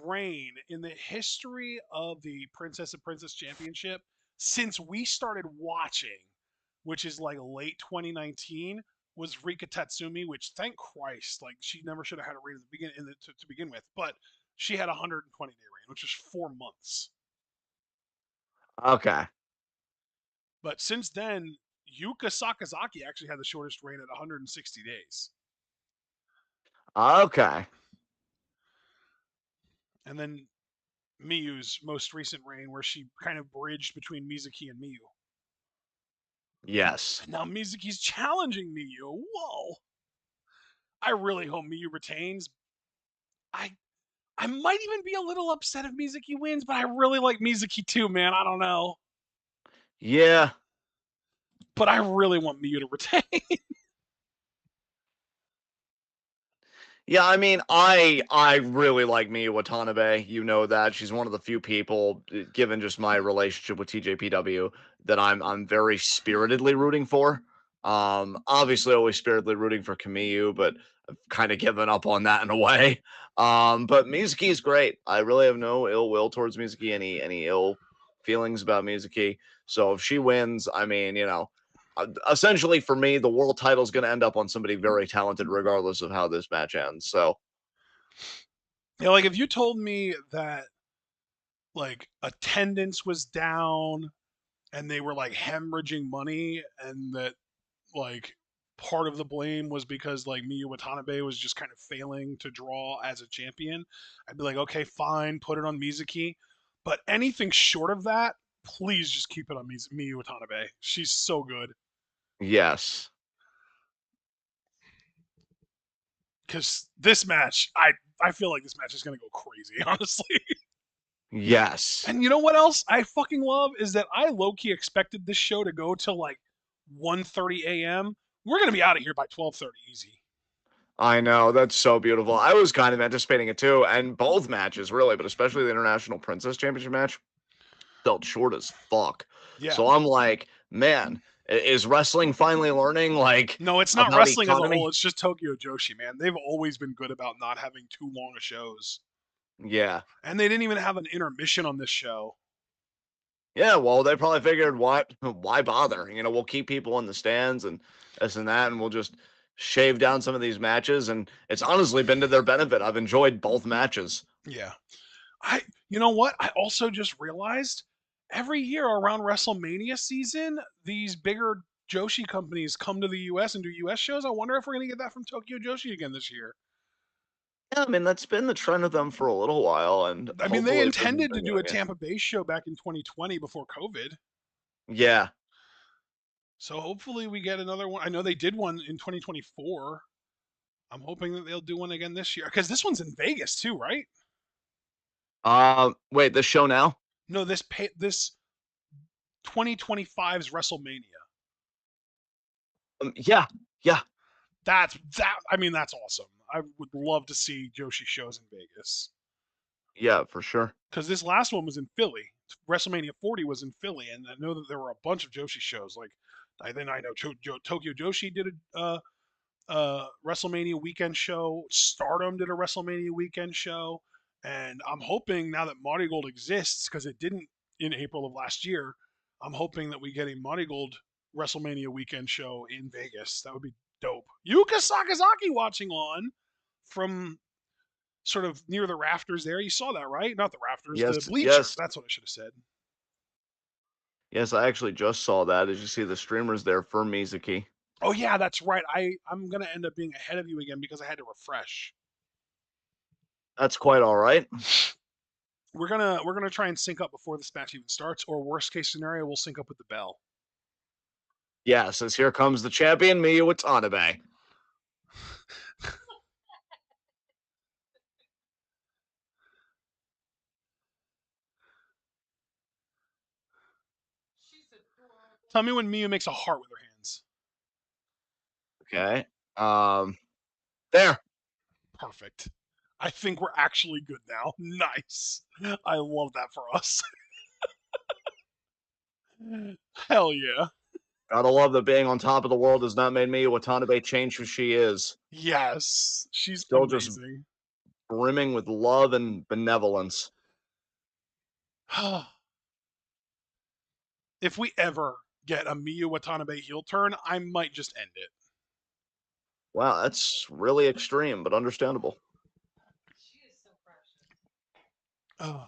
reign in the history of the Princess and Princess Championship since we started watching, which is like late 2019, was Rika Tatsumi. Which, thank Christ, like she never should have had a reign at the to begin with, but she had a 120-day reign, which is 4 months. Okay. But since then, Yuka Sakazaki actually had the shortest reign at 160 days. Okay. And then Miyu's most recent reign, where she kind of bridged between Mizuki and Miyu. Yes. And now Mizuki's challenging Miyu. Whoa. I really hope Miyu retains. I I might even be a little upset if Mizuki wins, but I really like Mizuki too, man. I don't know. Yeah. But I really want Miyu to retain. Yeah, I mean, I really like Miyu Watanabe. You know that she's one of the few people, given just my relationship with TJPW, that I'm very spiritedly rooting for. Obviously, always spiritedly rooting for Kamiyu, but I've kind of given up on that in a way. But Mizuki is great. I really have no ill will towards Mizuki, any ill feelings about Mizuki. So if she wins, I mean, essentially for me, the world title is going to end up on somebody very talented, regardless of how this match ends. So, Yeah, like if you told me that like attendance was down and they were like hemorrhaging money, and that like part of the blame was because like Miyu Watanabe was just kind of failing to draw as a champion, I'd be like, okay, fine, put it on Mizuki. But anything short of that, please just keep it on Miyu Watanabe. She's so good. yes, Because this match, I feel like this match is gonna go crazy, honestly. yes, And you know what else I fucking love is that I low key expected this show to go till like 1:30 a.m. We're gonna be out of here by 12:30 easy. I know. That's so beautiful. I was kind of anticipating it too. And both matches, really, but especially the International Princess Championship match, felt short as fuck. Yeah. So I'm like, man, is wrestling finally learning, like, No, it's not about wrestling as a whole. economy? It's just Tokyo Joshi, man. They've always been good about not having too long of shows. Yeah. And they didn't even have an intermission on this show. Yeah, well, they probably figured, what? Why bother? We'll keep people in the stands and this and that, and we'll just shave down some of these matches. And it's honestly been to their benefit. I've enjoyed both matches. Yeah. You know what? I also just realized every year around WrestleMania season, these bigger Joshi companies come to the US and do US shows. I wonder if we're going to get that from Tokyo Joshi again this year. Yeah, I mean, that's been the trend of them for a little while, and I mean, they hopefully we intended to do continue a again. Tampa Bay show back in 2020 before COVID. Yeah. So hopefully we get another one. I know they did one in 2024. I'm hoping that they'll do one again this year because this one's in Vegas too, right? Wait, this show now? No, this 2025's WrestleMania. Yeah, yeah, That. I mean, that's awesome. I would love to see Joshi shows in Vegas yeah, for sure. because this last one was in Philly. WrestleMania 40 was in Philly, and I know that there were a bunch of Joshi shows. Like, I know Tokyo Joshi did a WrestleMania weekend show. Stardom did a WrestleMania weekend show, and I'm hoping now that Monty Gold exists because it didn't in April of last year. I'm hoping that we get a Monty Gold WrestleMania weekend show in Vegas. That would be dope. Yuka Sakazaki watching on from sort of near the rafters there. You saw that, right? Not the rafters, Yes, the bleachers. yes, That's what I should have said. yes. I actually just saw that. Did you see the streamers there for Mizuki? Oh yeah, that's right. I'm gonna end up being ahead of you again because I had to refresh. That's quite all right. We're gonna try and sync up before this match even starts, or worst case scenario, we'll sync up with the bell. Yes, as here comes the champion, Miyu Watanabe. Tell me when Miyu makes a heart with her hands. Okay. There. Perfect. I think we're actually good now. Nice. I love that for us. Hell yeah. Gotta love that being on top of the world has not made Miyu Watanabe change who she is. Yes, she's Still just amazing. brimming with love and benevolence. If we ever get a Miyu Watanabe heel turn, I might just end it. Wow, that's really extreme, but understandable. Oh.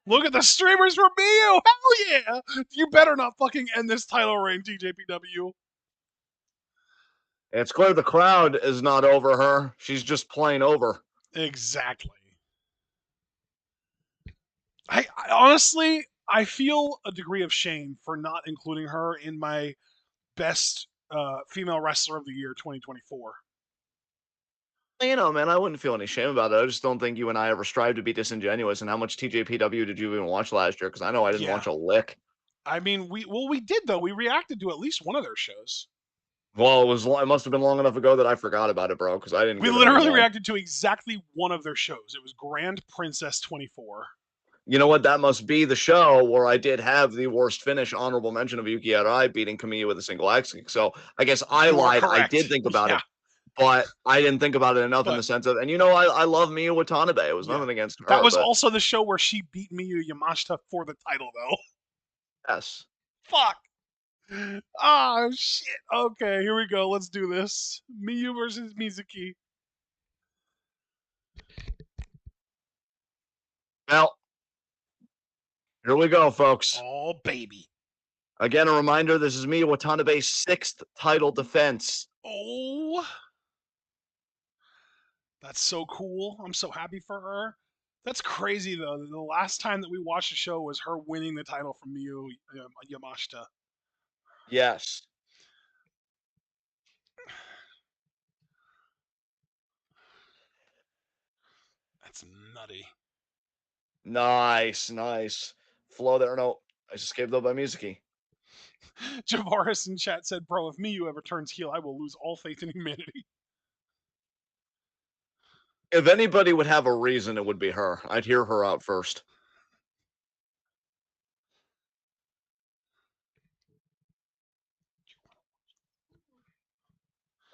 Look at the streamers for Miyu! Hell yeah! You better not fucking end this title reign, TJPW. It's clear the crowd is not over her. She's just plain over. Exactly. I honestly, I feel a degree of shame for not including her in my best female wrestler of the year 2024. You know, man, I wouldn't feel any shame about it. I just don't think you and I ever strive to be disingenuous. And how much TJPW did you even watch last year? Because I know I didn't Yeah. watch a lick. I mean, we did though. We reacted to at least one of their shows. Well, it must have been long enough ago that I forgot about it, bro, because I didn't We give it any literally more. reacted to exactly one of their shows. It was Grand Princess 24. You know what? That must be the show where I did have the worst finish, honorable mention of Yuki Arai beating Kamiya with a single X kick. So I guess I You are lied. I did correct. think about Yeah, it, but I didn't think about it enough in but the sense of, and you know, I love Miyu Watanabe. It was yeah. nothing against That her, was but also the show where she beat Miyu Yamashita for the title, though. yes. Fuck. Oh, shit. Okay, here we go. Let's do this. Miyu versus Mizuki. Well, here we go, folks. Oh, baby. Again, a reminder, this is Miyu Watanabe's sixth title defense. Oh, that's so cool. I'm so happy for her. That's crazy, though. The last time that we watched the show was her winning the title from Miyu Yamashita. Yes. That's nutty. Nice, nice. Flow there. No, I just escaped though by Mizuki. Javaris in chat said, bro, if Miyu ever turns heel, I will lose all faith in humanity. If anybody would have a reason, it would be her. I'd hear her out first.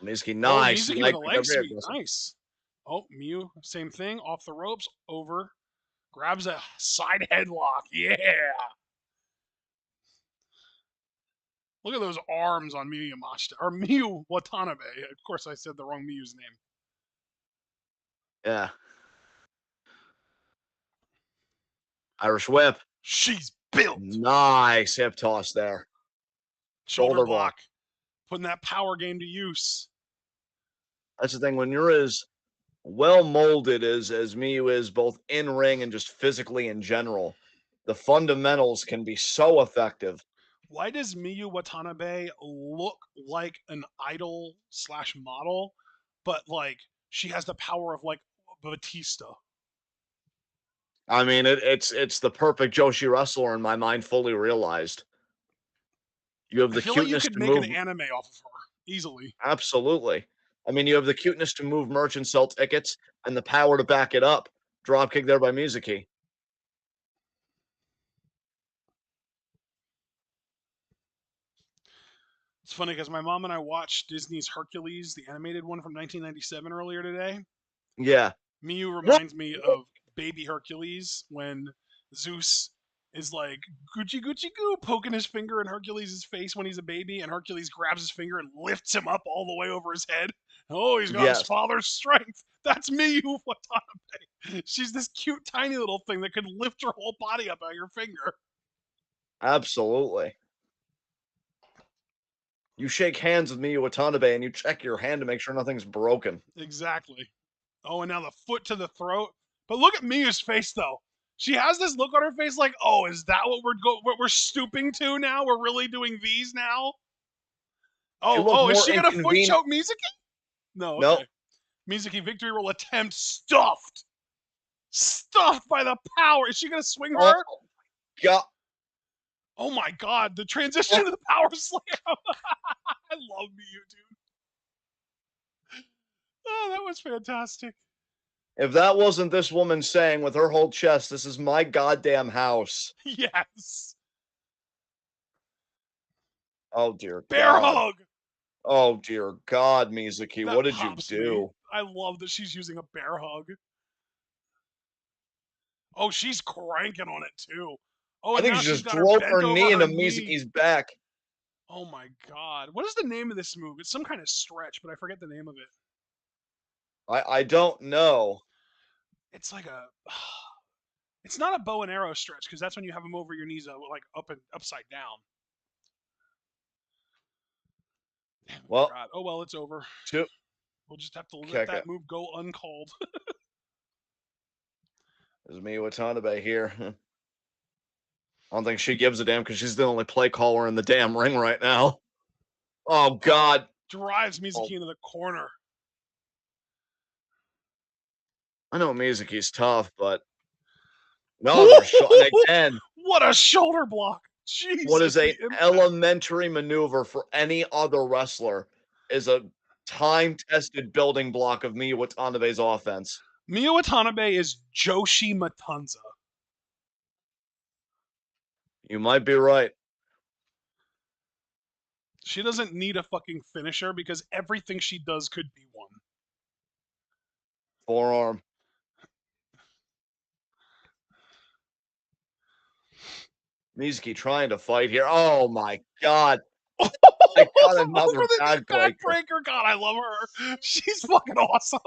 Mizuki, Oh, nice. Mizuki with Like, a leg very sweep. aggressive. Nice. Oh, Miyu, same thing. Off the ropes, over. Grabs a side headlock. Yeah. Look at those arms on Miyu Yamashita. Or Miyu Watanabe. Of course, I said the wrong Miyu's name. Yeah. Irish whip. She's built. Nice hip toss there. Shoulder Shoulder block. block. Putting that power game to use. That's the thing. When you're as well molded as Miyu is, both in ring and just physically in general, the fundamentals can be so effective. Why does Miyu Watanabe look like an idol slash model, but like she has the power of like Batista? I mean, it's the perfect Joshi wrestler in my mind, fully realized. You have I the feel like you cuteness could to make an move. anime off of her easily. Absolutely. I mean, you have the cuteness to move merch and sell tickets, and the power to back it up. Drop kick there by Mizuki. It's funny because my mom and I watched Disney's Hercules, the animated one from 1997, earlier today. Yeah. Miyu What? reminds me of baby Hercules when Zeus is like Gucci Gucci Goo poking his finger in Hercules' face when he's a baby, and Hercules grabs his finger and lifts him up all the way over his head. Oh, he's got his Yes. father's strength. That's Miyu Watanabe. She's this cute, tiny little thing that could lift her whole body up by her finger. Absolutely. You shake hands with Miyu Watanabe and you check your hand to make sure nothing's broken. Exactly. Oh, and now the foot to the throat. But look at Miyu's face, though. She has this look on her face, like, "Oh, is that what we're stooping to now? We're really doing these now." She Oh, looked is more she gonna foot inconvenient. choke Mizuki? No, No. okay. Mizuki victory roll attempt stuffed, stuffed by the power. Is she gonna swing Oh, her? God. Oh my God! The transition to the power slam. I love Miyu, dude. Oh, that was fantastic. If that wasn't this woman saying with her whole chest, "This is my goddamn house." Yes. Oh, dear Bear God. hug! Oh, dear God, Mizuki, That what did you pops me. do? I love that she's using a bear hug. Oh, she's cranking on it too. Oh, I and think now she she's just got her drove bent her over knee her into knee. Mizuki's back. Oh my god. What is the name of this move? It's some kind of stretch, but I forget the name of it. I don't know. It's like a it's not a bow and arrow stretch because that's when you have them over your knees like up and upside down. Damn, I Well, forgot. Oh well, it's over. two We'll just have to let kick that it. move go uncalled. There's Miyu Watanabe here. I don't think she gives a damn because she's the only play caller in the damn ring right now. Oh, Oh, God. drives Oh, Mizuki into the corner. I know Mizuki's tough, but no, they're shot. And again, What a shoulder block! what is Jesus, a the impact. elementary maneuver for any other wrestler is a time-tested building block of Miyu Watanabe's offense. Miyu Watanabe is Joshi Matanza. You might be right. She doesn't need a fucking finisher because everything she does could be one. Forearm. Mizuki trying to fight here. Oh my God. Over I got another the knee backbreaker. backbreaker. God, I love her. She's fucking awesome.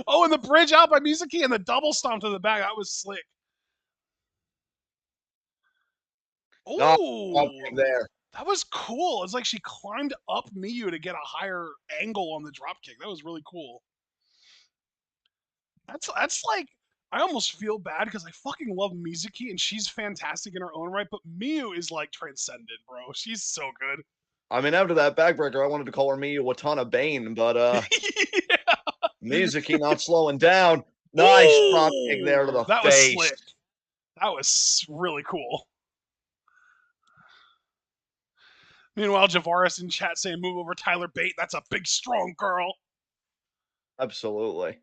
Oh, and the bridge out by Mizuki and the double stomp to the back. That was slick. No, Oh, okay there. that was cool. It's like she climbed up Miyu to get a higher angle on the drop kick. That was really cool. That's like I almost feel bad because I fucking love Mizuki and she's fantastic in her own right, but Miyu is like transcendent, bro. She's so good. I mean, after that backbreaker, I wanted to call her Miyu Watanabe, but Yeah. Mizuki not slowing down. Nice drop kick there to Ooh, the that was face. slick. That was really cool. Meanwhile, Javaris in chat saying, "Move over, Tyler Bate. That's a big, strong girl." Absolutely.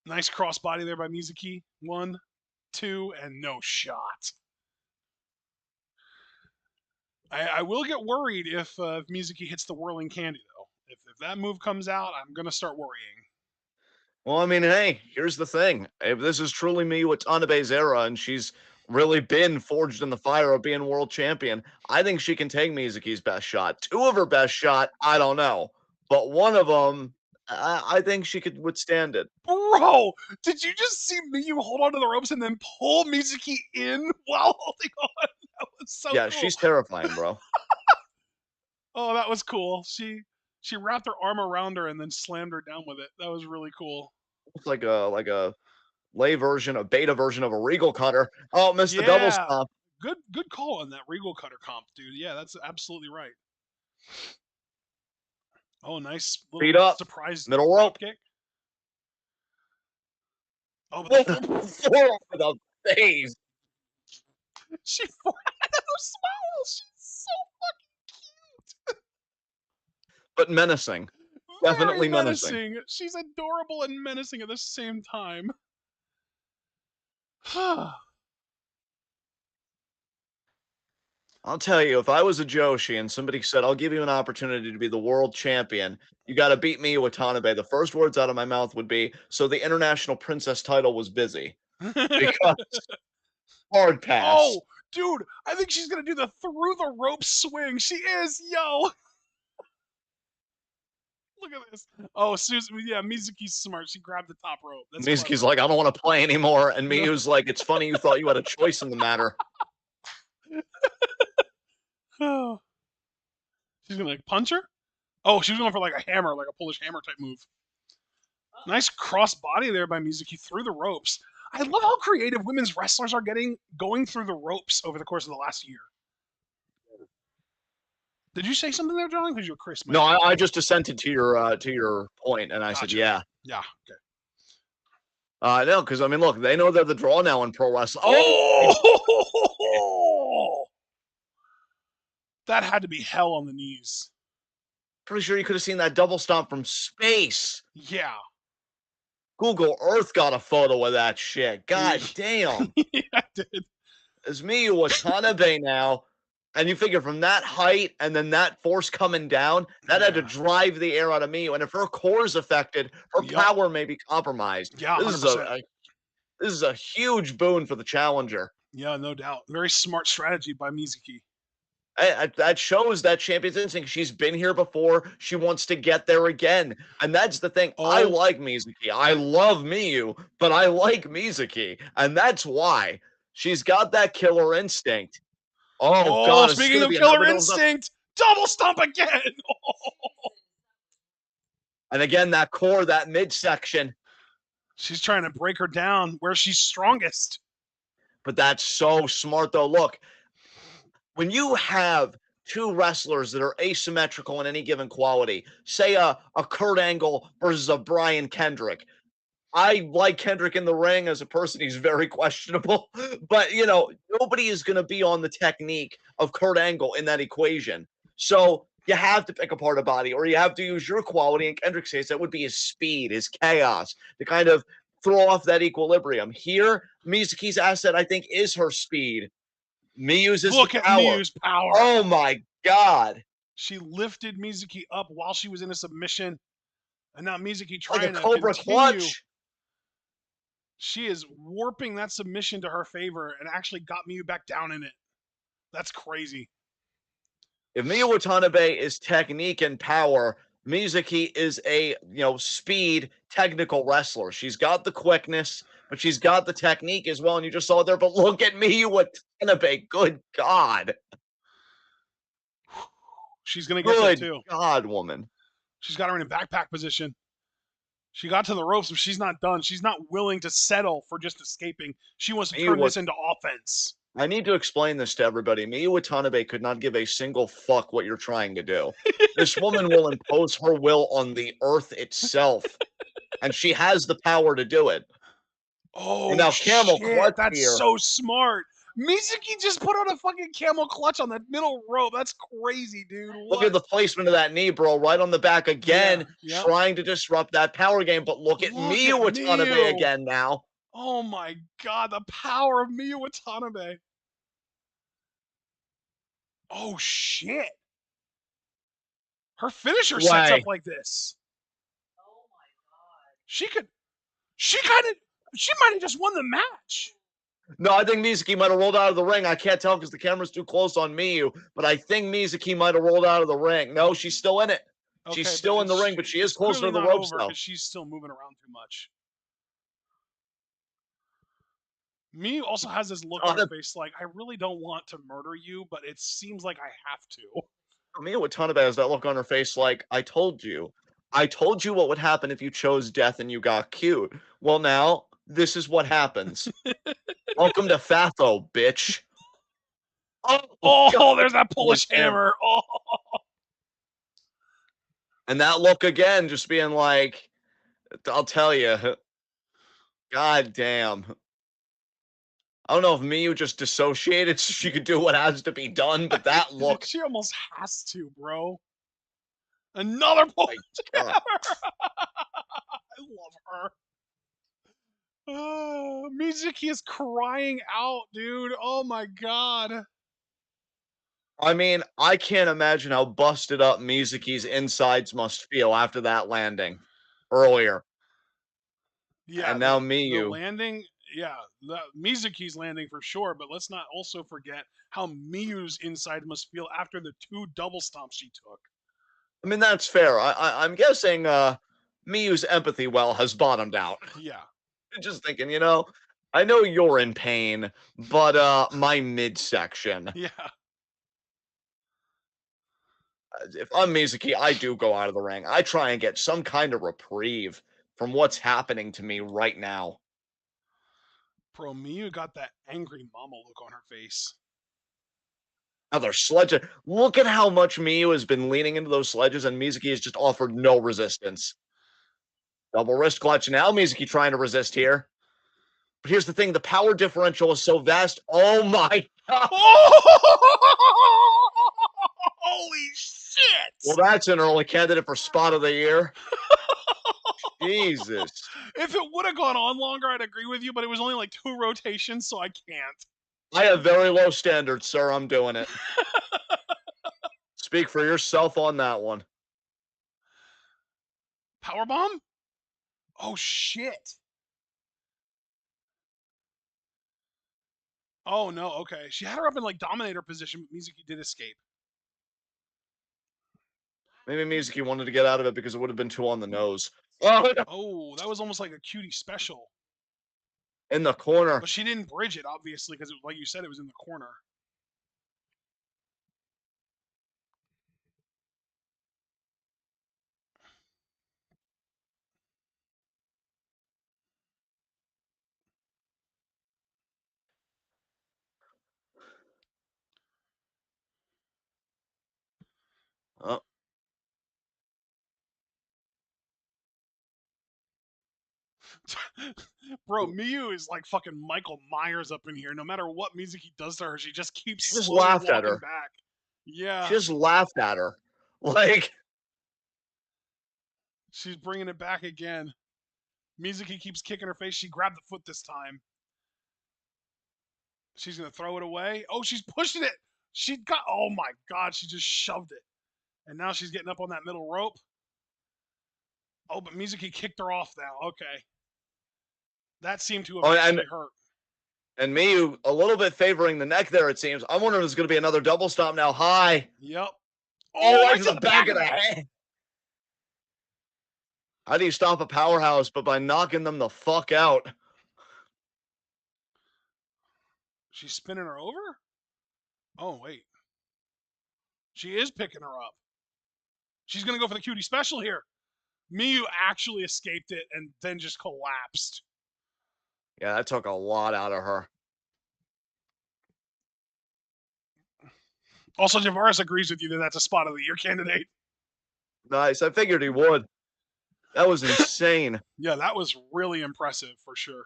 Nice crossbody there by Mizuki. 1, 2, and no shot. I will get worried if Mizuki hits the whirling candy though. If that move comes out, I'm gonna start worrying. Well, I mean, hey, here's the thing. If this is truly Miyu Watanabe's era and she's really been forged in the fire of being world champion, I think she can take Mizuki's best shot. Two of her best shot, I don't know. But one of them, I think she could withstand it. Bro, did you just see Miyu hold onto the ropes and then pull Mizuki in while holding on? That was so Yeah, cool. she's terrifying, bro. Oh, that was cool. She wrapped her arm around her and then slammed her down with it. That was really cool. It's like a lay version, a beta version of a Regal cutter. Oh, missed the double Yeah. stomp. Good call on that Regal Cutter comp, dude. Yeah, that's absolutely right. Oh, nice Feet little up. surprise Middle drop rope. kick. Oh, but the Four for the face. she had a smile. She's so But menacing. very Definitely menacing. menacing. She's adorable and menacing at the same time. I'll tell you, if I was a Joshi and somebody said, I'll give you an opportunity to be the world champion, you got to beat me, Watanabe, the first words out of my mouth would be, so the international princess title was busy. Because hard pass. Oh, dude, I think she's gonna do the through the rope swing. She is, yo. Look at this. Oh, Susan, yeah, Mizuki's smart. She grabbed the top rope. That's Mizuki's clever. like, I don't want to play anymore. And No. Miyu's like, it's funny you thought you had a choice in the matter. Oh. She's gonna like punch her? Oh, she was going for like a hammer, like a Polish hammer type move. Nice cross body there by Mizuki through the ropes. I love how creative women's wrestlers are getting going through the ropes over the course of the last year. Did you say something there, John? Because your Chris mic. No, I just assented to your point, and I said, Gotcha. yeah. Yeah. Okay. No, because I mean, look, they know they're the draw now in pro wrestling. Oh! That had to be hell on the knees. Pretty sure you could have seen that double stomp from space. Yeah. Google Earth got a photo of that shit. God damn. Yeah, I did. It's me, Watanabe now. And you figure from that height and then that force coming down, that had to Yeah. drive the air out of Miyu. And if her core is affected, her Yep. power may be compromised. Yeah, This is a, 100%. a this is a huge boon for the challenger. Yeah, no doubt. Very smart strategy by Mizuki. That shows that champion's instinct. She's been here before. She wants to get there again. And that's the thing. I Oh, like Mizuki. I love Miyu, but I like Mizuki. And that's why she's got that killer instinct. Oh, oh, God. Is this going speaking to of be Killer another double stomp? Instinct, double stomp again. And again, that core, that midsection. She's trying to break her down where she's strongest. But that's so smart, though. Look, when you have two wrestlers that are asymmetrical in any given quality, say a Kurt Angle versus a Brian Kendrick. I like Kendrick in the ring as a person. He's very questionable, but nobody is going to be on the technique of Kurt Angle in that equation. So you have to pick apart a body, or you have to use your quality. And Kendrick says that would be his speed, his chaos, to kind of throw off that equilibrium. Here, Mizuki's asset, I think, is her speed. Miyu's is the Look at power. Miyu's power. Oh my God. She lifted Mizuki up while she was in a submission. And now Mizuki Like a trying to Cobra continue. clutch. She is warping that submission to her favor and actually got Miyu back down in it. That's crazy. If Miyu Watanabe is technique and power, Mizuki is a speed technical wrestler. She's got the quickness, but she's got the technique as well. And you just saw it there. But look at Miyu Watanabe. Good God. She's gonna get there Good too. God, woman. She's got her in a backpack position. She got to the ropes, but she's not done. She's not willing to settle for just escaping. She wants to Miyu turn this into offense. I need to explain this to everybody. Miyu Watanabe could not give a single fuck what you're trying to do. This woman will impose her will on the earth itself, and she has the power to do it. Oh, And now Camel shit. Clutch That's here. so smart. Mizuki just put on a fucking camel clutch on that middle rope. That's crazy, dude. Look at the placement of that knee, bro, right on the back again, Yeah. trying to disrupt that power game. But look at Miyu Watanabe Miyu. again now. Oh my God, the power of Miyu Watanabe. Oh shit. Her finisher sets up like this. Oh my god. She might have just won the match. No, I think Mizuki might have rolled out of the ring. I can't tell because the camera's too close on Miyu, but I think Mizuki might have rolled out of the ring. No, she's still in it. She's still in the ring, but she is closer to the ropes, though. She's still moving around too much. Miyu also has this look on her face like, I really don't want to murder you, but it seems like I have to. Miyu Watanabe has that look on her face like, I told you. I told you what would happen if you chose death and you got cute. Well, now, this is what happens. Welcome to Fatho, bitch. Oh, there's that Polish hammer. Oh. And that look again, just being like, I'll tell you. God damn. I don't know if Miyu just dissociated so she could do what has to be done, but that look. She almost has to, bro. Another Polish hammer. I love her. Mizuki is crying out, dude. Oh my God. I mean, I can't imagine how busted up Mizuki's insides must feel after that landing earlier. Yeah, and now the Miyu. landing, yeah, Mizuki's landing for sure, but let's not also forget how Miyu's inside must feel after the 2 double stomps she took. I mean, that's fair. I'm guessing Miyu's empathy well has bottomed out. Yeah. Just thinking, I know you're in pain, but my midsection. Yeah. If I'm Mizuki, I do go out of the ring. I try and get some kind of reprieve from what's happening to me right now. Bro, Miyu got that angry mama look on her face. Now they're sledging. Look at how much Miyu has been leaning into those sledges, and Mizuki has just offered no resistance. Double wrist clutch. Now Mizuki trying to resist here. But here's the thing. The power differential is so vast. Oh, my God. Holy shit. Well, that's an early candidate for spot of the year. Jesus. If it would have gone on longer, I'd agree with you, but it was only like 2 rotations, so I can't. I have very low standards, sir. I'm doing it. Speak for yourself on that one. Powerbomb? Oh, shit. Oh, no. Okay. She had her up in like dominator position, but Mizuki did escape. Maybe Mizuki wanted to get out of it because it would have been too on the nose. Oh, Oh, that was almost like a cutie special. in the corner. But she didn't bridge it, obviously, because like you said, it was in the corner. Oh, Bro, Miyu is like fucking Michael Myers up in here. No matter what Mizuki does to her, she just keeps she just slowly laughed at walking her. back. Yeah, She just laughed at her. Like, she's bringing it back again. Mizuki keeps kicking her face. She grabbed the foot this time. She's gonna throw it away. Oh, she's pushing it. She got. Oh my god, she just shoved it. And now she's getting up on that middle rope. Oh, but Mizuki kicked her off now. Okay. That seemed to have oh, actually hurt. and Miyu a little bit favoring the neck there, it seems. I'm wondering if it's going to be another double stomp now. High. Yep. Oh, right Right to to the back of the head. How do you stop a powerhouse? But by knocking them the fuck out. She's spinning her over? Oh, wait. She is picking her up. She's going to go for the cutie special here. Miyu actually escaped it and then just collapsed. Yeah, that took a lot out of her. Also, Javaris agrees with you that that's a spot of the year candidate. Nice. I figured he would. That was insane. Yeah, that was really impressive for sure.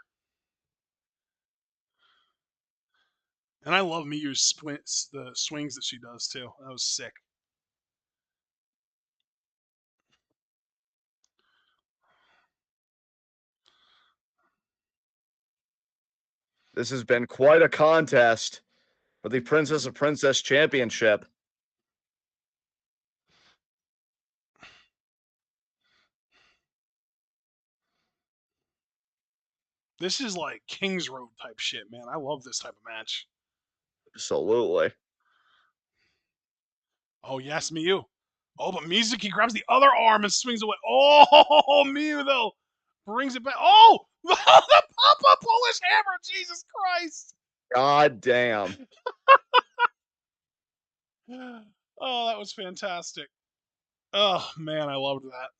And I love Miyu's splints, the swings that she does too. That was sick. This has been quite a contest for the Princess of Princess Championship. This is like King's Road type shit, man. I love this type of match. Absolutely. Oh, yes, Miyu. Oh, but Mizuki grabs the other arm and swings away. Oh, Miyu, though, brings it back. Oh, the pop-up Polish hammer. Jesus Christ. God damn. Oh, that was fantastic. Oh, man, I loved that.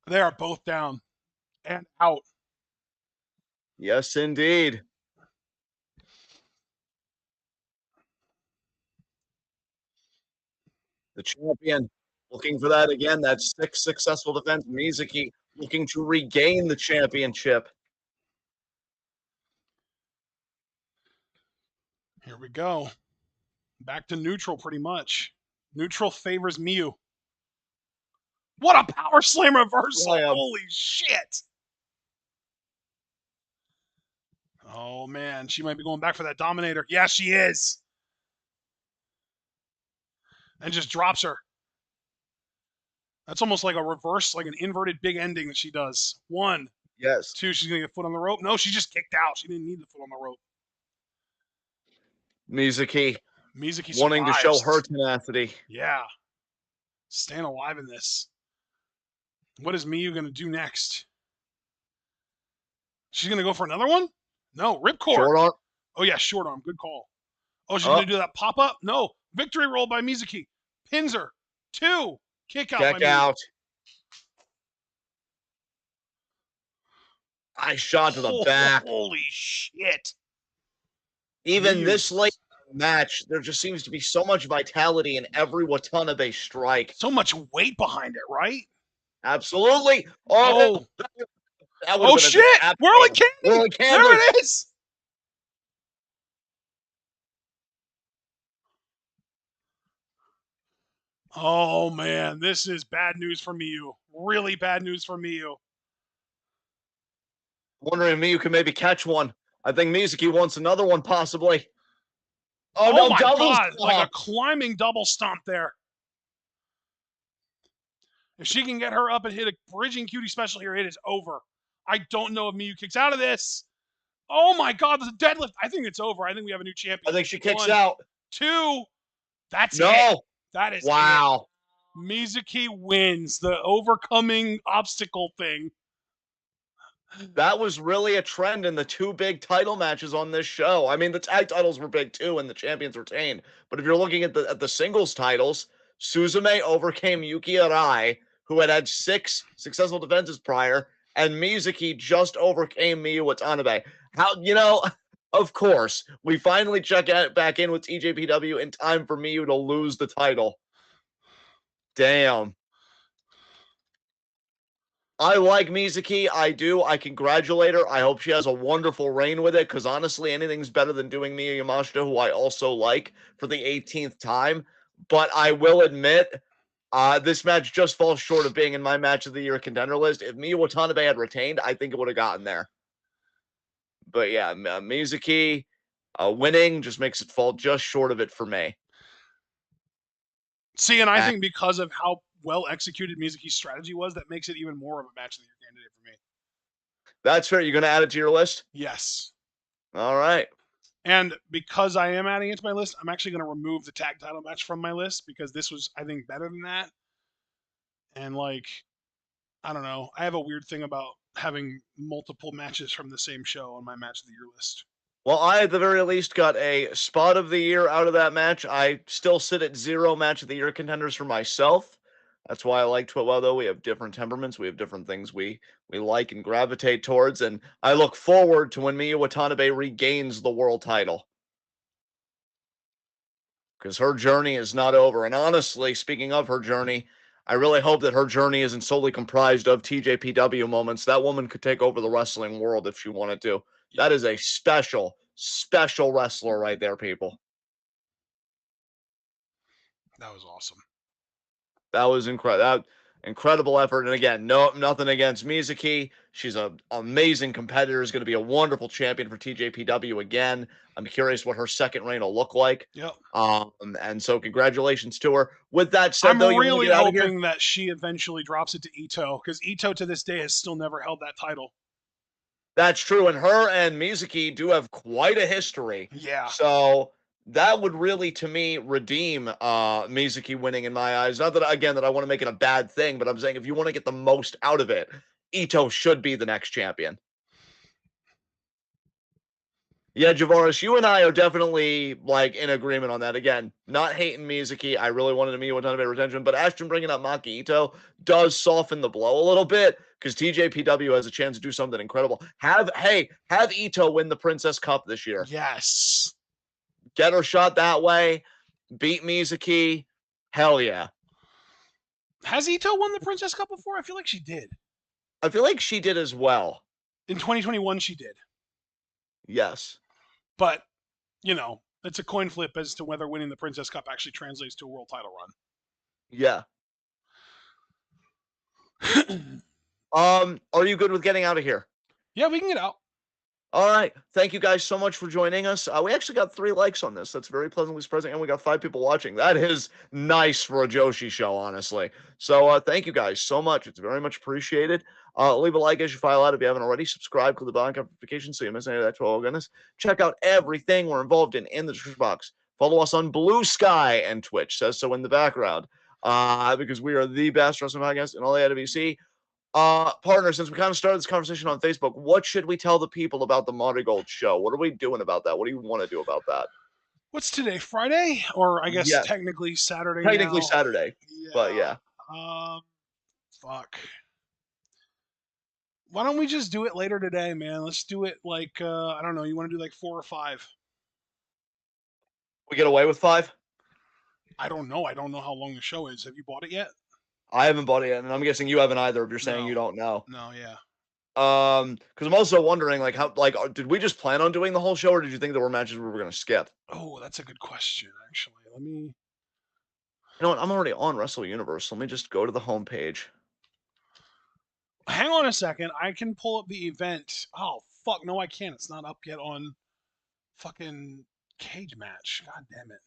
They are both down and out. Yes, indeed. The champion looking for that again. That's 6 successful defense. Mizuki looking to regain the championship. Here we go. Back to neutral, pretty much. Neutral favors Miyu. What a power slam reversal. Slam. Holy shit. Oh, man. She might be going back for that Dominator. Yeah, she is. And just drops her. That's almost like a reverse, like an inverted big ending that she does. 1, Yes. 2, she's going to get foot on the rope. No, she just kicked out. She didn't need the foot on the rope. Mizuki wanting survives. to show her tenacity. Yeah. Staying alive in this. What is Miyu going to do next? She's going to go for another one? No, ripcord. Short arm. Oh, yeah, short arm. Good call. Oh, she's going to do that pop-up? No. Victory roll by Mizuki. Pins her. 2. Kick out by Kick Miyu. out. I shot to the back. Holy shit. Even Miyu. this late match, there just seems to be so much vitality in every Watanabe strike. So much weight behind it, right? Absolutely. Oh. That Oh, shit. Whirling candy. Whirling candy. There it is. Oh, man. This is bad news for Miyu. Really bad news for Miyu. Wondering if Miyu can maybe catch one. I think Mizuki wants another one, possibly. Oh, Oh no, my double God, like a stomp. climbing double stomp there. If she can get her up and hit a bridging cutie special here, it is over. I don't know if Miyu kicks out of this. Oh my God, the deadlift. I think it's over. I think we have a new champion. I think she kicks 1, out. 2. That's it. No. That is it. Wow. Mizuki wins the overcoming obstacle thing. That was really a trend in the two big title matches on this show. I mean, the tag titles were big too, and the champions retained. But if you're looking at the singles titles, Suzume overcame Yuki Arai, who had 6 successful defenses prior, and Mizuki just overcame Miyu Watanabe. Of course, we finally check back in with TJPW in time for Miyu to lose the title. Damn. I like Mizuki. I do. I congratulate her. I hope she has a wonderful reign with it, because honestly, anything's better than doing Miyu Yamashita, who I also like, for the 18th time. But I will admit, this match just falls short of being in my match of the year contender list. If Miyu Watanabe had retained, I think it would have gotten there. But yeah, Mizuki winning just makes it fall just short of it for me. See, and I think because of how well executed Mizuki's strategy was, that makes it even more of a match of the year candidate for me. That's fair. You're going to add it to your list? Yes. All right. And because I am adding it to my list, I'm actually going to remove the tag title match from my list, because this was, I think, better than that. And like, I don't know. I have a weird thing about having multiple matches from the same show on my match of the year list. Well, I at the very least got a spot of the year out of that match. I still sit at 0 match of the year contenders for myself. That's why I like Twitwell, though. We have different temperaments. We have different things we like and gravitate towards. And I look forward to when Miyu Watanabe regains the world title, because her journey is not over. And honestly, speaking of her journey, I really hope that her journey isn't solely comprised of TJPW moments. That woman could take over the wrestling world if she wanted to. That is a special, special wrestler right there, people. That was awesome. That was incredible effort. And again, nothing against Mizuki. She's an amazing competitor. Is going to be a wonderful champion for TJPW again. I'm curious what her second reign will look like. Yep. And so congratulations to her. With that said, I'm though, you really want to get out of here? hoping that she eventually drops it to Ito, because Ito to this day has still never held that title. That's true. And her and Mizuki do have quite a history. Yeah. So that would really, to me, redeem Mizuki winning in my eyes. Not that, again, that I want to make it a bad thing, but I'm saying if you want to get the most out of it, Ito should be the next champion. Yeah, Javaris, you and I are definitely like in agreement on that. Again, not hating Mizuki. I really wanted to meet with a ton of retention, but Ashton bringing up Maki Ito does soften the blow a little bit, because TJPW has a chance to do something incredible. Have Ito win the Princess Cup this year. Yes. Get her shot that way. Beat Mizuki. Hell yeah. Has Ito won the Princess Cup before? I feel like she did. I feel like she did as well. In 2021, she did. Yes. But, you know, it's a coin flip as to whether winning the Princess Cup actually translates to a world title run. Yeah. Are you good with getting out of here? Yeah, we can get out. All right. Thank you guys so much for joining us. We actually got 3 likes on this. That's very pleasantly surprising. And we got 5 people watching. That is nice for a Joshi show, honestly. So thank you guys so much. It's very much appreciated. Leave a like as you file out if you haven't already. Subscribe, click the bell notification so you miss any of that 12 goodness. Check out everything we're involved in the description box. Follow us on Blue Sky and Twitch. Says so in the background. Because we are the best wrestling podcast in all the AWC. Partner, since we kind of started this conversation on Facebook, what should we tell the people about the Marigold show? What are we doing about that? What do you want to do about that? What's today? Friday? Or I guess Yeah. technically Saturday Technically now. Saturday. Yeah. But yeah. Fuck. Why don't we just do it later today, man? Let's do it like, I don't know. You want to do like 4 or 5? We get away with 5? I don't know. I don't know how long the show is. Have you bought it yet? I haven't bought it yet, and I'm guessing you haven't either if you're saying No. you don't know. No, yeah. Because I'm also wondering, like, did we just plan on doing the whole show, or did you think there were matches we were going to skip? Oh, that's a good question, actually. Let me... You know what? I'm already on Wrestle Universe. Let me just go to the homepage. Hang on a second. I can pull up the event. Oh, fuck? No, I can't. It's not up yet on fucking Cage Match. God damn it.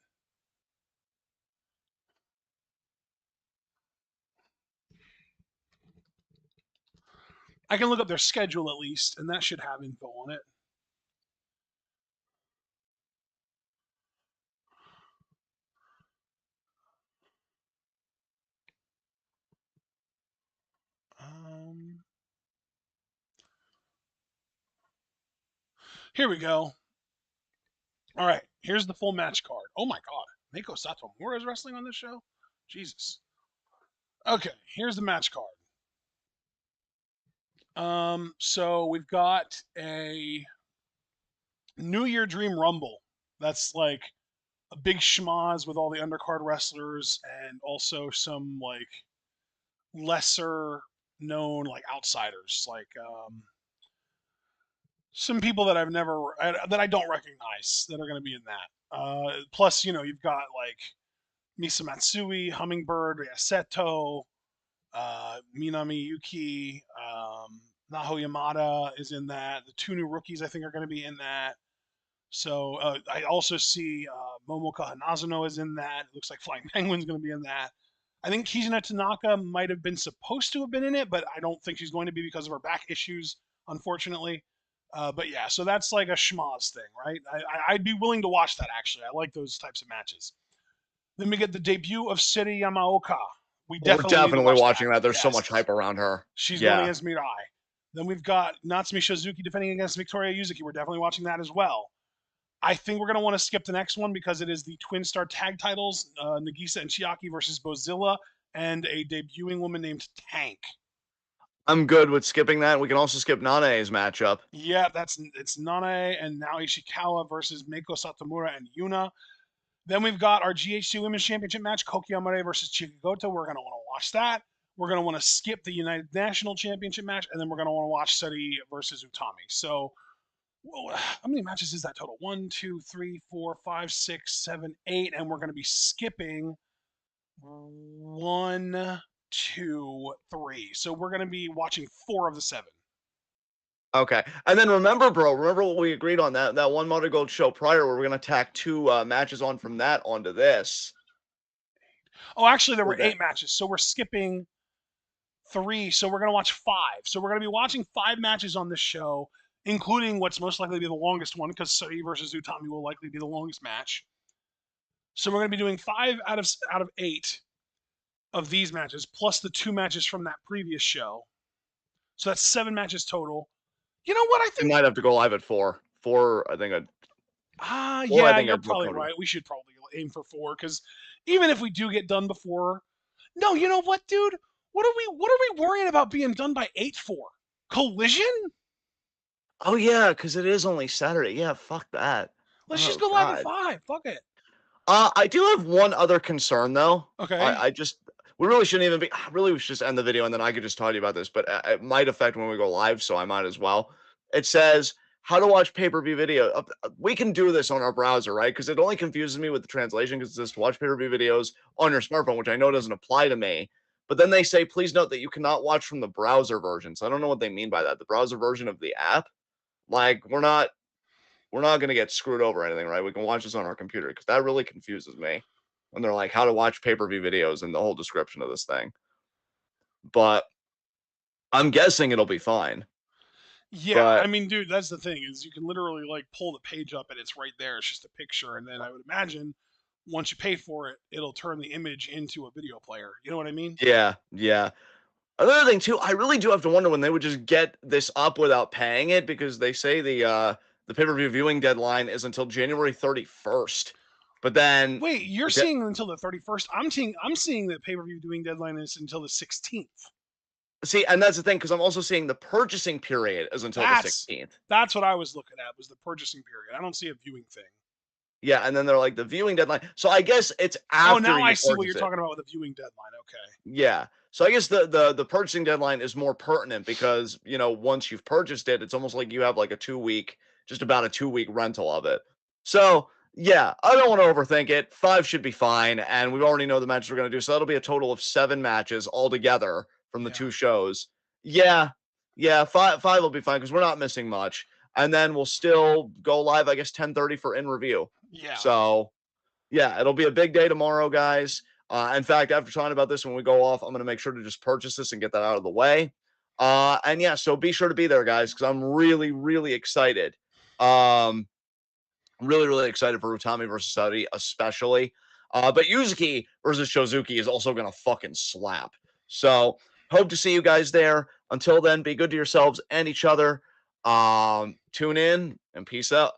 I can look up their schedule at least, and that should have info on it. Here we go. All right, here's the full match card. Oh my god, Meiko Satomura is wrestling on this show? Jesus. Okay, here's the match card. So we've got a New Year Dream Rumble. That's like a big schmoz with all the undercard wrestlers and also some like lesser known like outsiders, like some people that that I don't recognize that are going to be in that. Plus, you know, you've got like Misa Matsui, Hummingbird, Seto, Minami Yuki, Naho Yamada is in that. The two new rookies I think are going to be in that. So I also see Momoka Hanazono is in that. It looks like Flying Penguin's going to be in that. I think Kizuna Tanaka might have been supposed to have been in it, but I don't think she's going to be because of her back issues, unfortunately. But yeah, so that's like a schmoz thing, right? I'd be willing to watch that, actually. I like those types of matches. Then we get the debut of Seri Yamaoka. We're Need to definitely watch watching that. There's so Yes. much hype around her. She's going Yeah. against Mirai. Then we've got Natsumi Shizuki defending against Victoria Yuzuki. We're definitely watching that as well. I think we're going to want to skip the next one because it is the Twin Star Tag Titles, Nagisa and Chiaki versus Bozilla, and a debuting woman named Tank. I'm good with skipping that. We can also skip Nane's matchup. Yeah, it's Nane and now Ishikawa versus Meiko Satomura and Yuna. Then we've got our GHC Women's Championship match, Koki Amare versus Chikagota. We're going to want to watch that. We're going to want to skip the United National Championship match, and then we're going to want to watch Seri versus Utami. So, well, how many matches is that total? 1, 2, 3, 4, 5, 6, 7, 8, and we're going to be skipping 1, 2, 3. So we're going to be watching 4 of the 7. Okay. And then remember what we agreed on that one Mother Gold show prior where we're going to tack 2 matches on from that onto this. Oh, actually, there were 8 matches. So we're skipping 3. So we're going to watch 5. So we're going to be watching 5 matches on this show, including what's most likely to be the longest one, because Seri versus Utami will likely be the longest match. So we're going to be doing 5 out of 8 of these matches, plus the 2 matches from that previous show. So that's 7 matches total. You know what? I think we might have to go live at 4. 4, I think. Yeah, you're probably right. We should probably aim for 4 because even if we do get done before, no, you know what, dude? What are we worrying about being done by 8 for? Collision? Oh yeah, because it is only Saturday. Yeah, fuck that. Let's just go live at 5. Fuck it. I do have one other concern though. Okay. We really shouldn't even be. Really, we should just end the video and then I could just talk to you about this. But it might affect when we go live, so I might as well. It says how to watch pay-per-view video. We can do this on our browser, right? Because it only confuses me with the translation because it says to watch pay-per-view videos on your smartphone, which I know doesn't apply to me. But then they say, please note that you cannot watch from the browser version. So I don't know what they mean by that. The browser version of the app. Like we're not going to get screwed over or anything, right? We can watch this on our computer because that really confuses me when they're like how to watch pay-per-view videos and the whole description of this thing. But I'm guessing it'll be fine. Yeah, I mean, dude, that's the thing is you can literally like pull the page up and it's right there. It's just a picture, and then I would imagine once you pay for it, it'll turn the image into a video player. You know what I mean? Yeah. Another thing too, I really do have to wonder when they would just get this up without paying it because they say the pay-per-view viewing deadline is until January 31st. But then wait, you're seeing until the 31st. I'm seeing the pay-per-view viewing deadline is until the 16th. See, and that's the thing because I'm also seeing the purchasing period is until the 16th. That's what I was looking at was the purchasing period. I don't see a viewing thing. Yeah, and then they're like the viewing deadline. So I guess it's after. Oh, now I see what you're talking about with the viewing deadline. Okay. Yeah. So I guess the purchasing deadline is more pertinent because, you know, once you've purchased it, it's almost like you have like just about a 2-week rental of it. So yeah, I don't want to overthink it. 5 should be fine, and we already know the matches we're gonna do. So that'll be a total of 7 matches altogether from the 2 shows. Yeah, 5 will be fine because we're not missing much. and then we'll still go live, I guess, 10:30 for in review. Yeah. So yeah, it'll be a big day tomorrow, guys. In fact, after talking about this, when we go off, I'm going to make sure to just purchase this and get that out of the way. And yeah, so be sure to be there, guys, because I'm really, really excited. Really, really excited for Utami versus Saudi, especially. But Yuzuki versus Shozuki is also going to fucking slap. So hope to see you guys there. Until then, be good to yourselves and each other. Tune in and peace out.